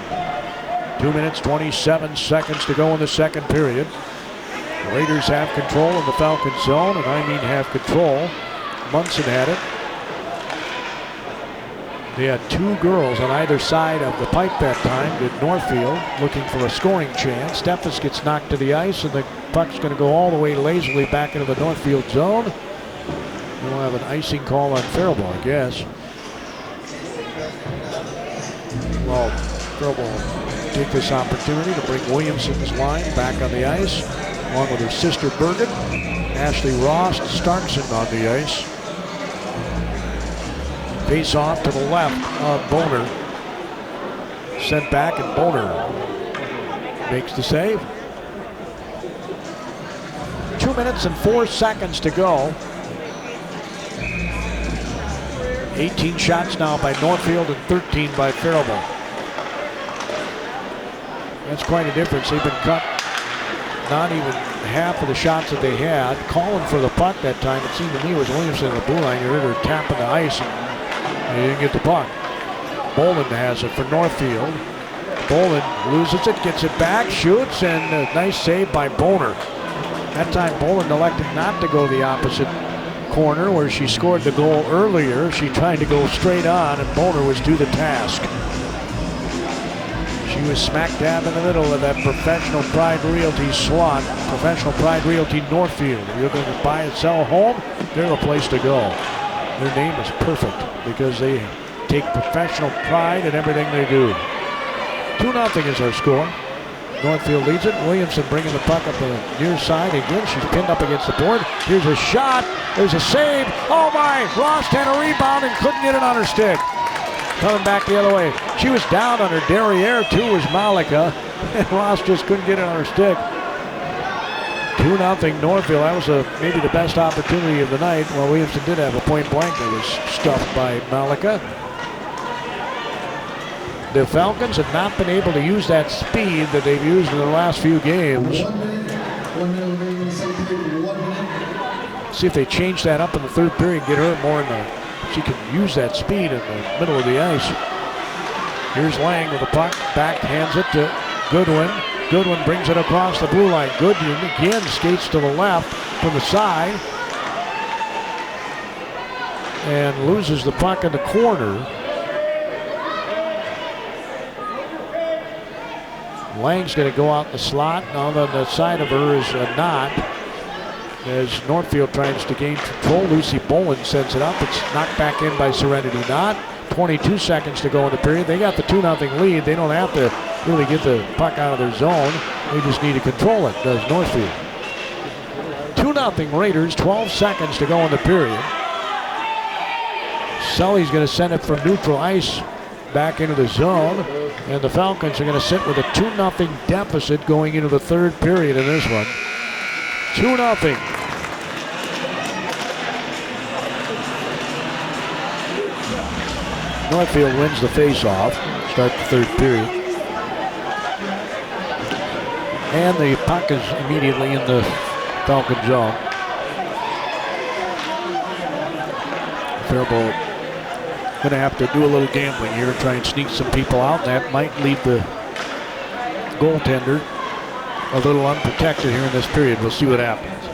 2 minutes, 27 seconds to go in the second period. The Raiders have control in the Falcon zone, and I mean have control. Munson had it. They had 2 girls on either side of the pipe that time. Did Northfield looking for a scoring chance. Steffes gets knocked to the ice, and the puck's going to go all the way lazily back into the Northfield zone. We'll have an icing call on Faribault, I guess. Well, Faribault will take this opportunity to bring Williamson's line back on the ice, along with her sister Bergen. Ashley Ross Starkson on the ice. Face off to the left of Boner. Sent back, and Boner makes the save. 2 minutes and 4 seconds to go. 18 shots now by Northfield and 13 by Faribault. That's quite a difference. They've been cut not even half of the shots that they had. Calling for the puck that time, it seemed to me, was Williamson in the blue line. You heard her tapping the ice, and he didn't get the puck. Boland has it for Northfield. Boland loses it, gets it back, shoots, and a nice save by Boner. That time Boland elected not to go the opposite corner where she scored the goal earlier. She tried to go straight on, and Boner was to the task. She was smack dab in the middle of that Professional Pride Realty slot. Professional Pride Realty Northfield. If you're going to buy and sell a home, they're the place to go. Their name is perfect because they take professional pride in everything they do. 2-0 is our score. Northfield leads it. Williamson bringing the puck up the near side again. She's pinned up against the board. Here's a shot. There's a save. Oh my! Ross had a rebound and couldn't get it on her stick. Coming back the other way. She was down on her derriere too, was Malika. And Ross just couldn't get it on her stick. 2-0 Northfield. That was maybe the best opportunity of the night. Well, Williamson did have a point blank that was stuffed by Malika. The Falcons have not been able to use that speed that they've used in the last few games. 1 minute remaining in the second period. 1 minute. See if they change that up in the third period, get her more in the, she can use that speed in the middle of the ice. Here's Lang with the puck, back hands it to Goodwin. Goodwin brings it across the blue line. Goodwin again skates to the left from the side and loses the puck in the corner. Lang's going to go out in the slot. On the side of her is a knot as Northfield tries to gain control. Lucy Boland sends it up. It's knocked back in by Serenity Knott. 22 seconds to go in the period. They got the 2-0 lead. They don't have to really get the puck out of their zone. They just need to control it, does Northfield. 2-0 Raiders, 12 seconds to go in the period. Sully's going to send it from neutral ice back into the zone. And the Falcons are going to sit with a 2-0 deficit going into the third period in this one. 2-0. Northfield wins the face-off. Start the third period. And the puck is immediately in the Falcon zone. Faribault going to have to do a little gambling here and try and sneak some people out. That might leave the goaltender a little unprotected here in this period. We'll see what happens.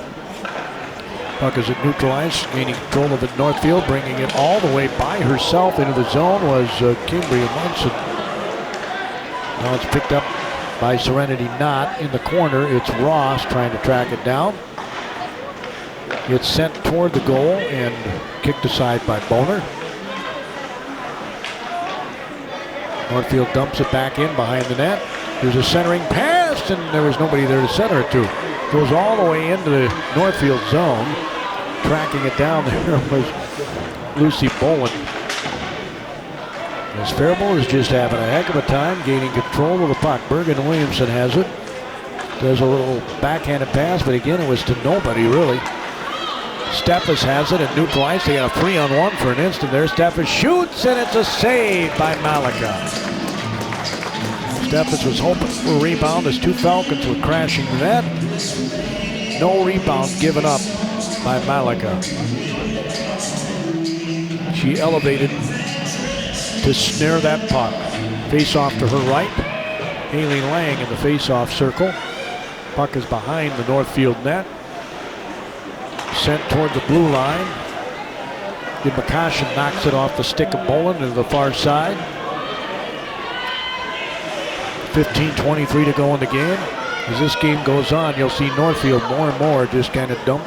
Puck is at neutralized, gaining control of it. Northfield, bringing it all the way by herself into the zone was Cambria Munson. Now it's picked up by Serenity Knott in the corner. It's Ross trying to track it down. It's sent toward the goal and kicked aside by Boner. Northfield dumps it back in behind the net. There's a centering pass, and there was nobody there to center it to. Goes all the way into the Northfield zone. Tracking it down there was Lucy Bowen. As Faribault is just having a heck of a time gaining control of the puck. Bergen Williamson has it. Does a little backhanded pass, but again, it was to nobody really. Steffes has it and neutralized. They got a 3-on-1 for an instant there. Steffes shoots, and it's a save by Malika. Steffes was hoping for a rebound as two Falcons were crashing the net. No rebound given up by Malika. She elevated to snare that puck. Face off to her right. Haley Lang in the face-off circle. Puck is behind the Northfield net. Sent toward the blue line. McCoshen knocks it off the stick of Boland to the far side. 15:23 to go in the game. As this game goes on, you'll see Northfield more and more just kind of dump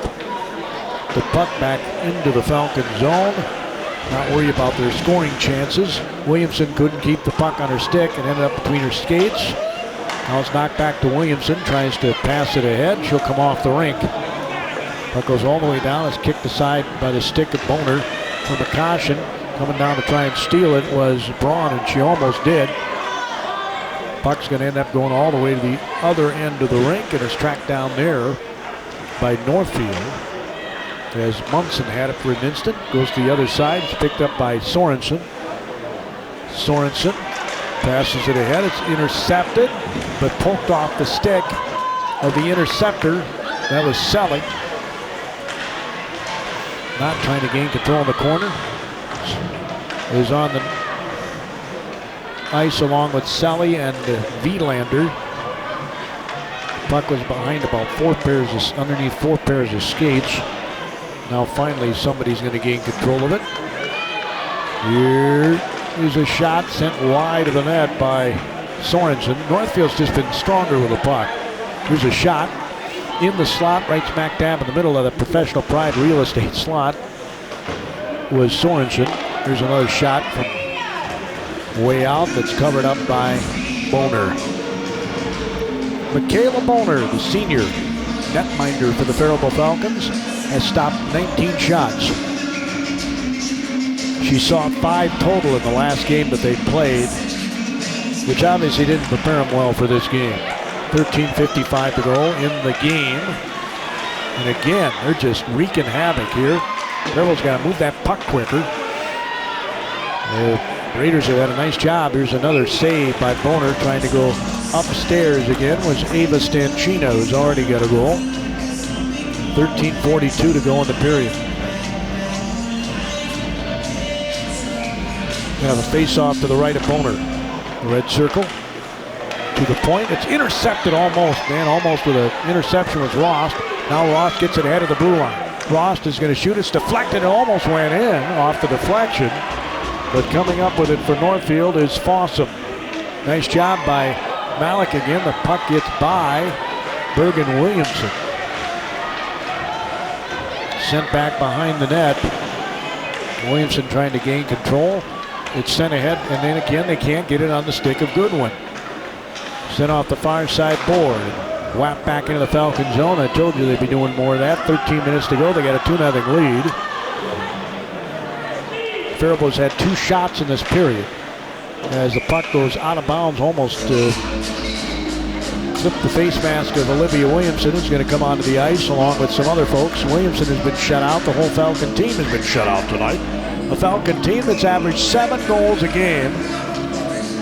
the puck back into the Falcon zone. Not worry about their scoring chances. Williamson couldn't keep the puck on her stick and ended up between her skates. Now it's knocked back to Williamson. Tries to pass it ahead. She'll come off the rink. Puck goes all the way down. It's kicked aside by the stick of Boner for McCoshen. Coming down to try and steal it was Braun, and she almost did. Puck's going to end up going all the way to the other end of the rink, and it's tracked down there by Northfield. As Munson had it for an instant, goes to the other side. It's picked up by Sorensen. Sorensen passes it ahead. It's intercepted, but poked off the stick of the interceptor. That was Selly. Not trying to gain control in the corner. Is on the ice along with Selly and Vielander. Puck was behind about underneath four pairs of skates. Now finally somebody's going to gain control of it. Here is a shot sent wide of the net by Sorensen. Northfield's just been stronger with the puck. Here's a shot in the slot, right smack dab in the middle of the Professional Pride real estate slot was Sorensen. Here's another shot from way out that's covered up by Boner. Michaela Boner, the senior netminder for the Faribault Falcons, has stopped 19 shots. She saw 5 total in the last game that they played, which obviously didn't prepare them well for this game. 13:55 to go in the game. And again, they're just wreaking havoc here. Faribault's got to move that puck quicker. The Raiders have had a nice job. Here's another save by Boner, trying to go upstairs again. Was Ava Stanchino, who's already got a goal. 13:42 to go in the period. Gonna have a face-off to the right of Boner. The red circle to the point. It's intercepted almost, man. Almost with an interception was Ross. Now Ross gets it ahead of the blue line. Ross is going to shoot. It's deflected. It almost went in off the deflection. But coming up with it for Northfield is Fossum. Nice job by Malik again. The puck gets by Bergen Williamson. Sent back behind the net. Williamson trying to gain control. It's sent ahead, and then again they can't get it on the stick of Goodwin. Sent off the far side board. Whapped back into the Falcon zone. I told you they'd be doing more of that. 13 minutes to go. They got a 2-0 lead. Faribault's had 2 shots in this period. As the puck goes out of bounds, almost clipped the face mask of Olivia Williamson, who's going to come onto the ice along with some other folks. Williamson has been shut out. The whole Falcon team has been shut out tonight. A Falcon team that's averaged 7 goals a game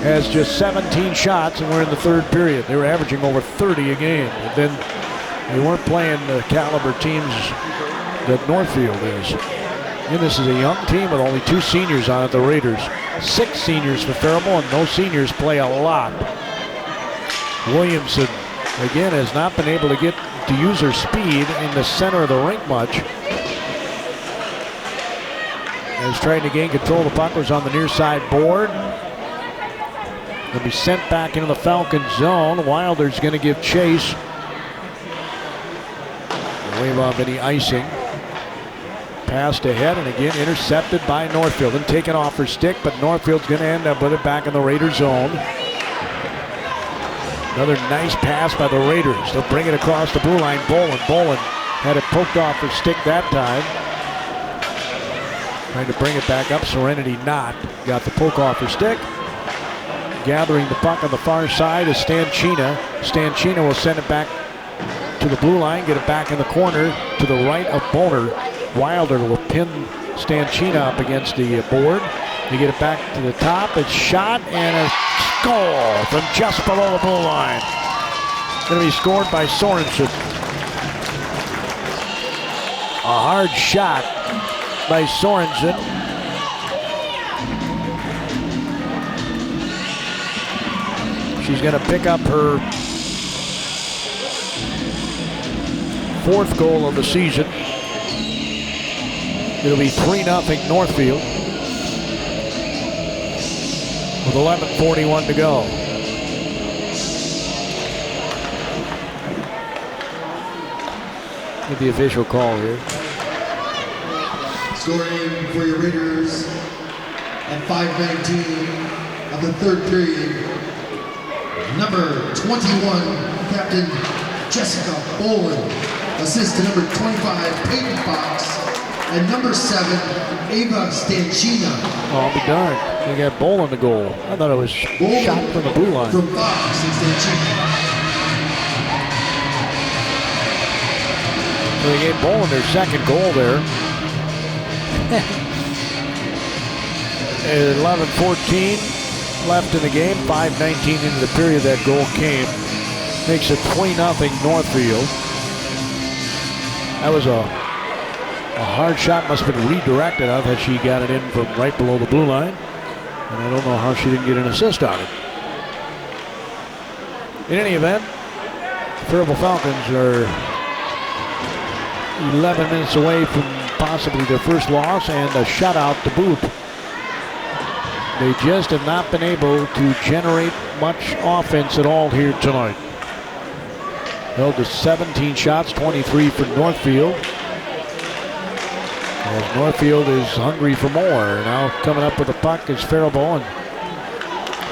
has just 17 shots, and we're in the third period. They were averaging over 30 a game. And then they weren't playing the caliber teams that Northfield is. And this is a young team with only 2 seniors on it, the Raiders. 6 seniors for Faribault, and those seniors play a lot. Williamson, again, has not been able to get to use her speed in the center of the rink much. is trying to gain control of the puck. Was on the near side board. Will be sent back into the Falcon zone. Wilder's going to give chase. Wave off any icing. Passed ahead and again intercepted by Northfield and taken off her stick, but Northfield's going to end up with it back in the Raider zone. Another nice pass by the Raiders. They'll bring it across the blue line. Bolin had it poked off her stick that time. Trying to bring it back up. Serenity not. Got the poke off her stick. Gathering the puck on the far side is Stanchina. Stanchina will send it back to the blue line, get it back in the corner to the right of Boner. Wilder will pin Stanchina up against the board. They get it back to the top. It's shot and a goal from just below the blue line. Going to be scored by Sorensen. A hard shot by Sorensen. She's going to pick up her 4th goal of the season. It'll be 3-0 Northfield with 11:41 to go. Get the official call here. Scoring for your Raiders at 5:19 of the 3rd period. Number 21, Captain Jessica Bolin. Assist to number 25, Peyton Fox. And number 7, Ava Stanchina. Oh, I'll be darned. They got Bolin the goal. I thought it was Bolin shot from the blue line. From Fox and Stanchina. So they gave Bolin their 2nd goal there. 11:14 left in the game. 5:19 into the period that goal came. Makes it 3-0 Northfield. That was a hard shot. Must have been redirected. I thought she got it in from right below the blue line. And I don't know how she didn't get an assist on it. In any event, the Faribault Falcons are 11 minutes away from possibly their first loss and a shutout to boot. They just have not been able to generate much offense at all here tonight. Held to 17 shots, 23 for Northfield. As Northfield is hungry for more. Now coming up with the puck is Faribault, and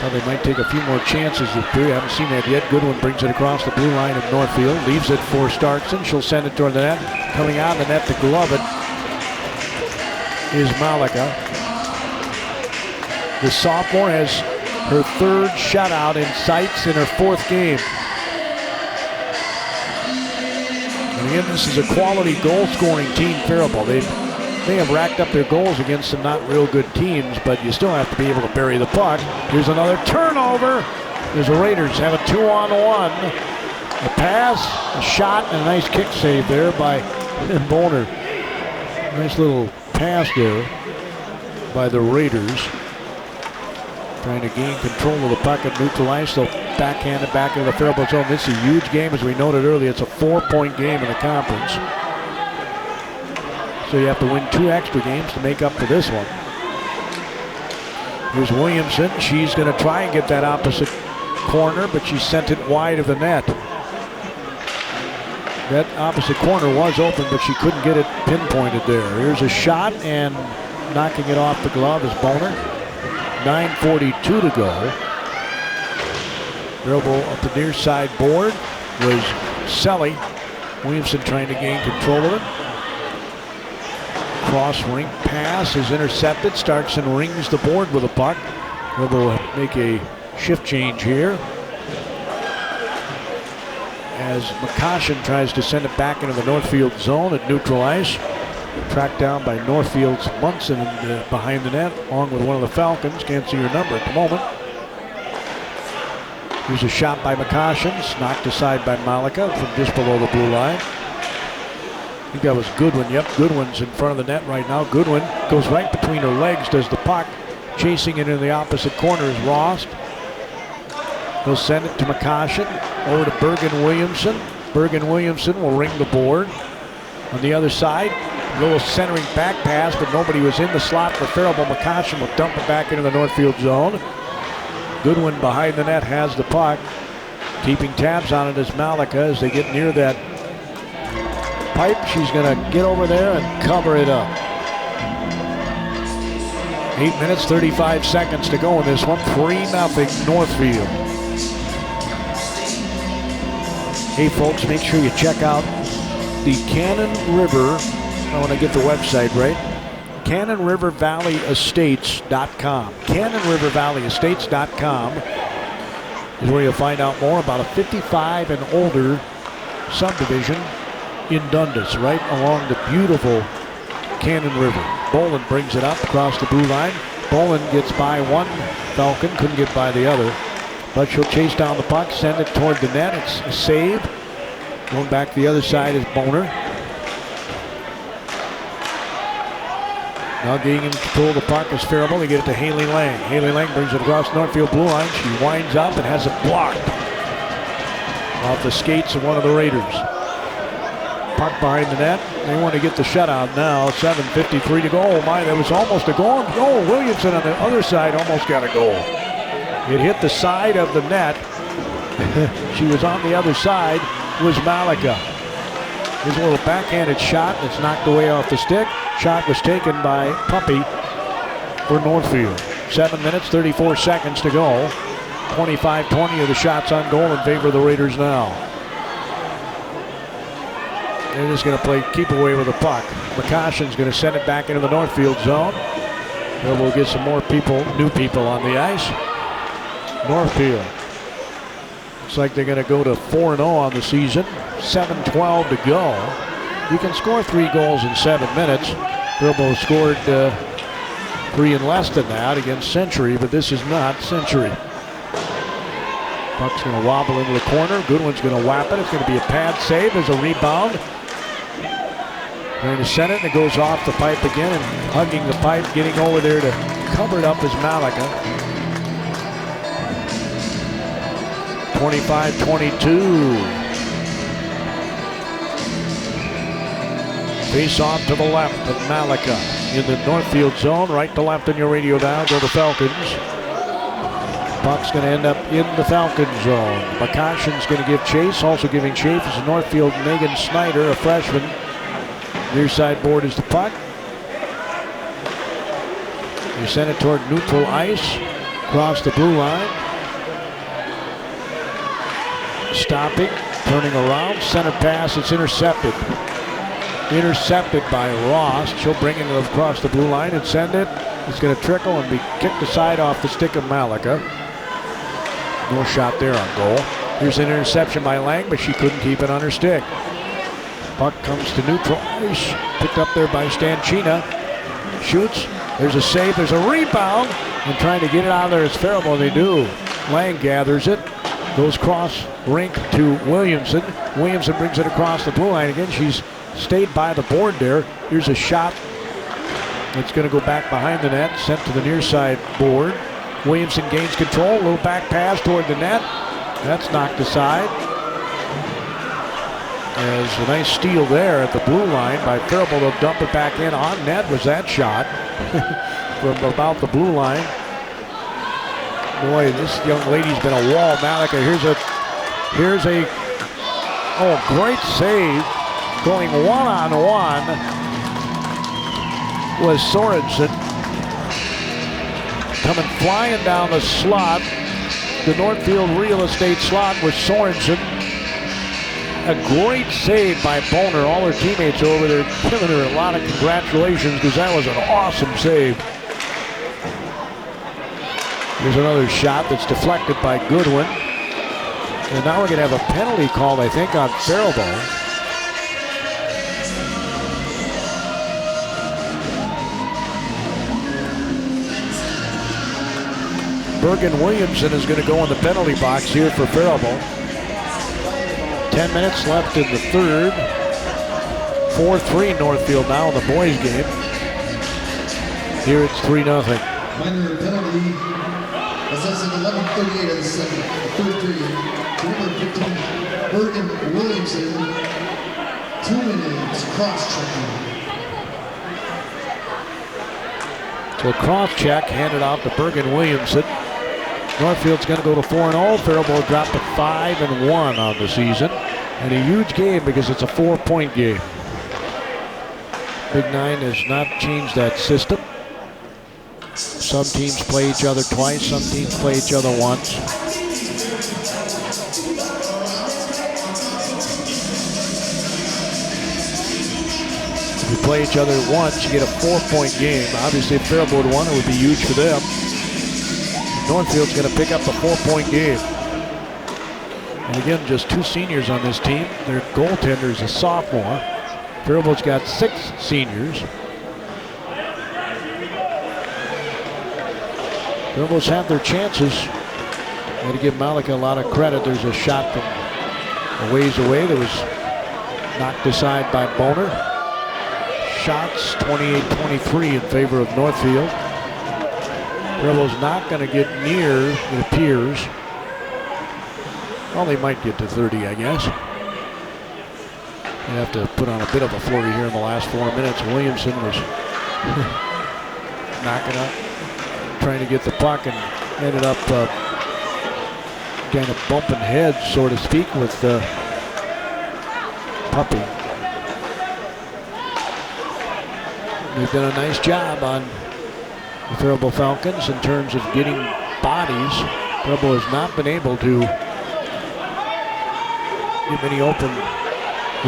well, they might take a few more chances this period. I haven't seen that yet. Goodwin brings it across the blue line of Northfield. Leaves it for Starkson. She'll send it toward the net. Coming out of the net to glove it is Malika. The sophomore has her 3rd shutout in sights in her 4th game. And again, this is a quality goal-scoring team, Faribault. They have racked up their goals against some not real good teams, but you still have to be able to bury the puck. Here's another turnover. There's the Raiders have a 2-on-1. A pass, a shot, and a nice kick save there by Boner. Nice little pass there by the Raiders. Trying to gain control of the puck and neutralize. They'll backhand it back into the Faribault zone. This is a huge game, as we noted earlier. It's a 4-point game in the conference. So you have to win 2 extra games to make up for this one. Here's Williamson. She's going to try and get that opposite corner, but she sent it wide of the net. That opposite corner was open, but she couldn't get it pinpointed there. Here's a shot, and knocking it off the glove is Boner. 9:42 to go. Faribault up the near side board was Selly. Williamson trying to gain control of it. Cross ring pass is intercepted. Starkson rings the board with a puck. Faribault will make a shift change here as McCoshen tries to send it back into the Northfield zone at neutral ice. Tracked down by Northfield's Munson behind the net, along with one of the Falcons. Can't see her number at the moment. Here's a shot by McCoshen, knocked aside by Malika from just below the blue line. I think that was Goodwin. Yep, Goodwin's in front of the net right now. Goodwin goes right between her legs, does the puck. Chasing it in the opposite corner is Rost. He'll send it to McCoshen, over to Bergen Williamson. Bergen Williamson will ring the board. On the other side, Little centering back pass, but nobody was in the slot for Faribault. McCoshen will dump it back into the Northfield zone. Goodwin behind the net has the puck. Keeping tabs on it is Malika as they get near that pipe. She's going to get over there and cover it up. 8 minutes, 35 seconds to go in this one. 3-0 Northfield. Hey folks, make sure you check out the Cannon River. I want to get the website right. CannonRiverValleyEstates.com. CannonRiverValleyEstates.com is where you'll find out more about a 55 and older subdivision in Dundas, right along the beautiful Cannon River. Bolin brings it up across the blue line. Bolin gets by one Falcon, couldn't get by the other. But she'll chase down the puck, send it toward the net. It's a save. Going back to the other side is Boner. Now getting in control of the puck is Faribault. They get it to Haley Lang. Haley Lang brings it across Northfield blue line. She winds up and has it blocked off the skates of one of the Raiders. Puck behind the net. They want to get the shutout now. 7:53 to go. Oh my, that was almost a goal. No, Williamson on the other side almost got a goal. It hit the side of the net. She was on the other side. It was Malika. Here's a little backhanded shot that's knocked away off the stick. Shot was taken by Puppy for Northfield. 7 minutes, 34 seconds to go. 25-20 of the shots on goal in favor of the Raiders now. They're just going to play keep away with the puck. McCoshen's going to send it back into the Northfield zone. Then we'll get some more people, new people on the ice. Northfield. Looks like they're going to go to 4-0 on the season. 7:12 to go. You can score 3 goals in 7 minutes. Faribault scored 3 in less than that against Century, but this is not Century. Puck's going to wobble into the corner. Goodwin's going to whap it. It's going to be a pad save. There's a rebound. Going to send it, and it goes off the pipe again, and hugging the pipe, getting over there to cover it up is Malika. 25-22. Face off to the left of Malika in the Northfield zone. Right to left on your radio now. Go to Falcons. Puck's going to end up in the Falcon zone. McCoshen's going to give chase. Also giving chase is Northfield Megan Snyder, a freshman. Near side board is the puck. You send it toward neutral ice. Across the blue line. Stopping. Turning around. Center pass. It's intercepted. Intercepted by Ross. She'll bring it across the blue line and send it. It's going to trickle and be kicked aside off the stick of Malika. No shot there on goal. Here's an interception by Lang, but she couldn't keep it on her stick. Puck comes to neutral ice. Picked up there by Stanchina. Shoots. There's a save. There's a rebound. And trying to get it out of there is Faribault. They do. Lang gathers it. Goes cross rink to Williamson. Williamson brings it across the blue line again. She's stayed by the board there. Here's a shot. It's going to go back behind the net. Sent to the near side board. Williamson gains control. A little back pass toward the net. That's knocked aside. There's a nice steal there at the blue line by Faribault. They'll dump it back in. On net was that shot from about the blue line. Boy, this young lady's been a wall. Malika, here's a great save. Going one-on-one was Sorensen. Coming flying down the slot. The Northfield real estate slot was Sorensen. A great save by Boner. All her teammates over there giving her a lot of congratulations because that was an awesome save. Here's another shot that's deflected by Goodwin. And now we're going to have a penalty called, I think, on Faribault. Bergen Williamson is going to go in the penalty box here for Faribault. 10 minutes left in the third. 4-3 Northfield now in the boys game. Here it's 3-0. Minor penalty. Possessing 11:38 of the third period. Number 15, Bergen Williamson. 2 minutes cross-checking. So a cross check handed out to Bergen Williamson. Northfield's going to go to 4-0. Faribault dropped to 5-1 on the season. And a huge game because it's a 4-point game. Big Nine has not changed that system. Some teams play each other twice, some teams play each other once. If you play each other once, you get a 4-point game. Obviously, if Faribault won, it would be huge for them. Northfield's going to pick up a 4-point game. And again, just 2 seniors on this team. Their goaltender is a sophomore. Faribault's got 6 seniors. Faribault's have their chances. Got to give Malika a lot of credit. There's a shot from a ways away that was knocked aside by Boner. Shots 28-23 in favor of Northfield. Faribault's not going to get near, it appears. Well, they might get to 30, I guess. They have to put on a bit of a flurry here in the last 4 minutes. Williamson was knocking up, trying to get the puck, and ended up kind of bumping heads, so to speak, with Puppy. They've done a nice job on the Faribault Falcons in terms of getting bodies. Faribault has not been able to get many open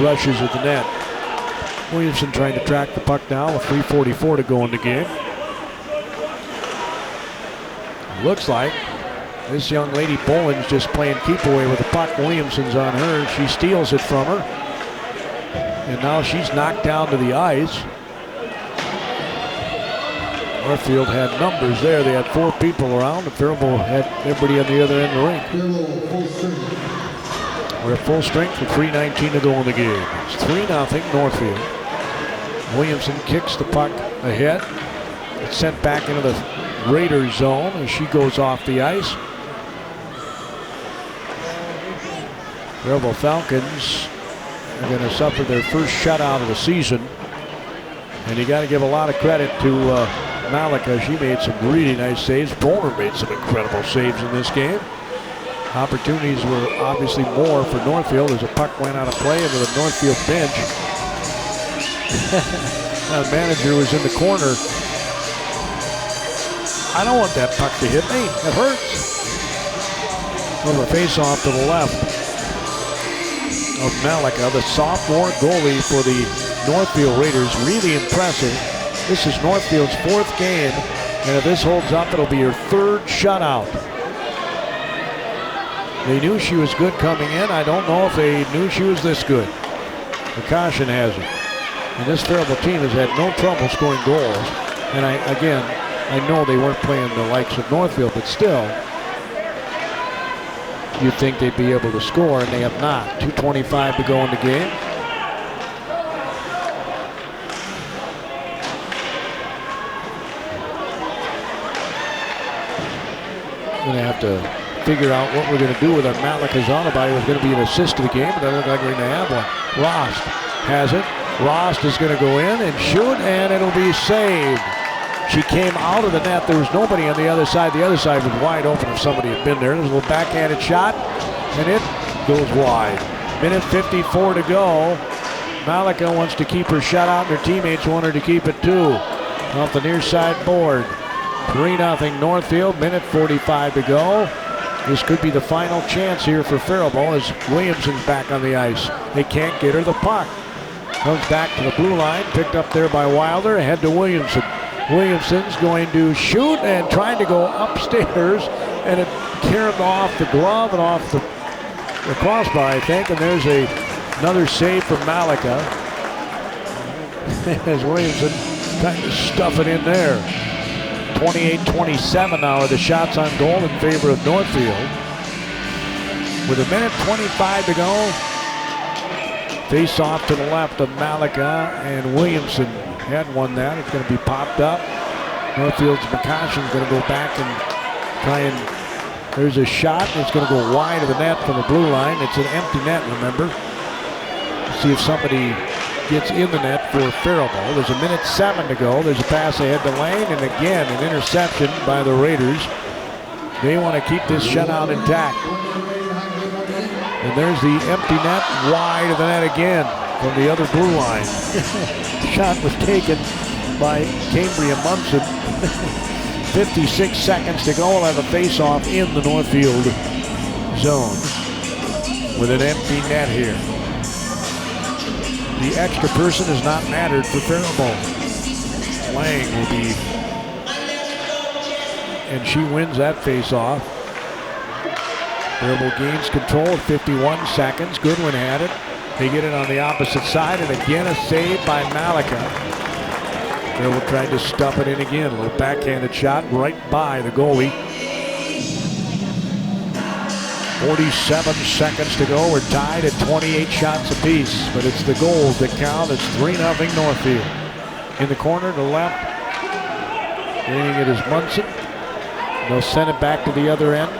rushes at the net. Williamson trying to track the puck now with 3:44 to go in the game. It looks like this young lady Boland's just playing keep away with the puck. Williamson's on her. She steals it from her. And now she's knocked down to the ice. Northfield had numbers there. They had 4 people around. And Faribault had everybody on the other end of the rink. We're at full strength with 3:19 to go in the game. It's 3-0 Northfield. Williamson kicks the puck ahead. It's sent back into the Raiders zone as she goes off the ice. Faribault Falcons are going to suffer their first shutout of the season. And you got to give a lot of credit to Malika. She made some really nice saves. Boner made some incredible saves in this game. Opportunities were obviously more for Northfield as a puck went out of play into the Northfield bench. The manager was in the corner. I don't want that puck to hit me. It hurts. From the face-off to the left of Malika, the sophomore goalie for the Northfield Raiders. Really impressive. This is Northfield's 4th game, and if this holds up, it'll be her 3rd shutout. They knew she was good coming in. I don't know if they knew she was this good. The caution has it. And this Faribault team has had no trouble scoring goals. And I know they weren't playing the likes of Northfield, but still, you'd think they'd be able to score, and they have not. 2:25 to go in the game. Going to have to figure out what we're going to do with our Malika Zonabay. Was going to be an assist to the game, but I don't look like we're going to have one. Rost has it. Rost is going to go in and shoot, and it'll be saved. She came out of the net. There was nobody on the other side. The other side was wide open if somebody had been there. There's a little backhanded shot, and it goes wide. Minute 54 to go. Malika wants to keep her shutout, and her teammates want her to keep it too. Off the near side board. 3-0 Northfield. Minute 45 to go. This could be the final chance here for Faribault as Williamson's back on the ice. They can't get her the puck. Comes back to the blue line, picked up there by Wilder, ahead to Williamson. Williamson's going to shoot and trying to go upstairs, and it carried off the glove and off the crossbar, I think, and there's another save from Malika. As Williamson trying to stuff it in there. 28-27 now are the shots on goal in favor of Northfield. With a minute 25 to go. Face off to the left of Malika, and Williamson had won that. It's going to be popped up. Northfield's McCoshen's going to go back and try and, there's a shot. It's going to go wide of the net from the blue line. It's an empty net, remember. See if somebody gets in the net for Faribault. There's 1:07 to go. There's a pass ahead to Lane, and again an interception by the Raiders. They want to keep this shutout intact. And there's the empty net, wide of the net again from the other blue line. Shot was taken by Cambria Munson. 56 seconds to go. We'll have a face-off in the Northfield zone with an empty net here. The extra person has not mattered for Faribault. Lang will be, and she wins that face-off. Faribault gains control at 51 seconds. Goodwin had it. They get it on the opposite side, and again a save by Malika. Faribault tried to stuff it in again. A little backhanded shot right by the goalie. 47 seconds to go. We're tied at 28 shots apiece, but it's the goals that count. It's 3-0 Northfield. In the corner to the left, leading it is Munson. They'll send it back to the other end.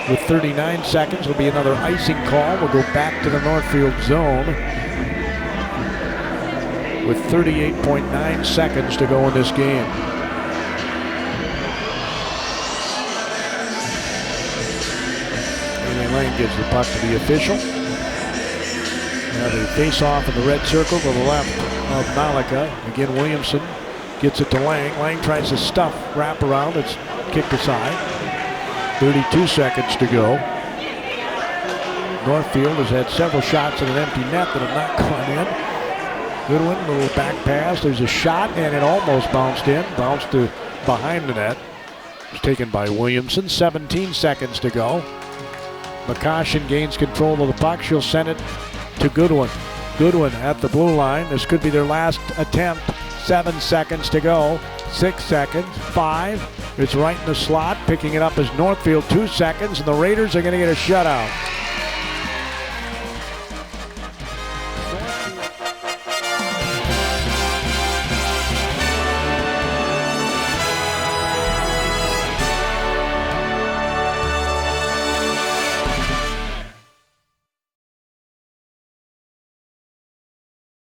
With 39 seconds, it'll be another icing call. We'll go back to the Northfield zone with 38.9 seconds to go in this game. Lane gives the puck to the official. Now they face off in the red circle to the left of Malika. Again, Williamson gets it to Lang. Lang tries to stuff wraparound. It's kicked aside. 32 seconds to go. Northfield has had several shots at an empty net that have not gone in. Goodwin, a little back pass. There's a shot, and it almost bounced in. Bounced to behind the net. It was taken by Williamson. 17 seconds to go. McCoshen gains control of the puck. She'll send it to Goodwin. Goodwin at the blue line. This could be their last attempt. 7 seconds to go. 6 seconds. 5. It's right in the slot. Picking it up is Northfield. 2 seconds, and the Raiders are going to get a shutout.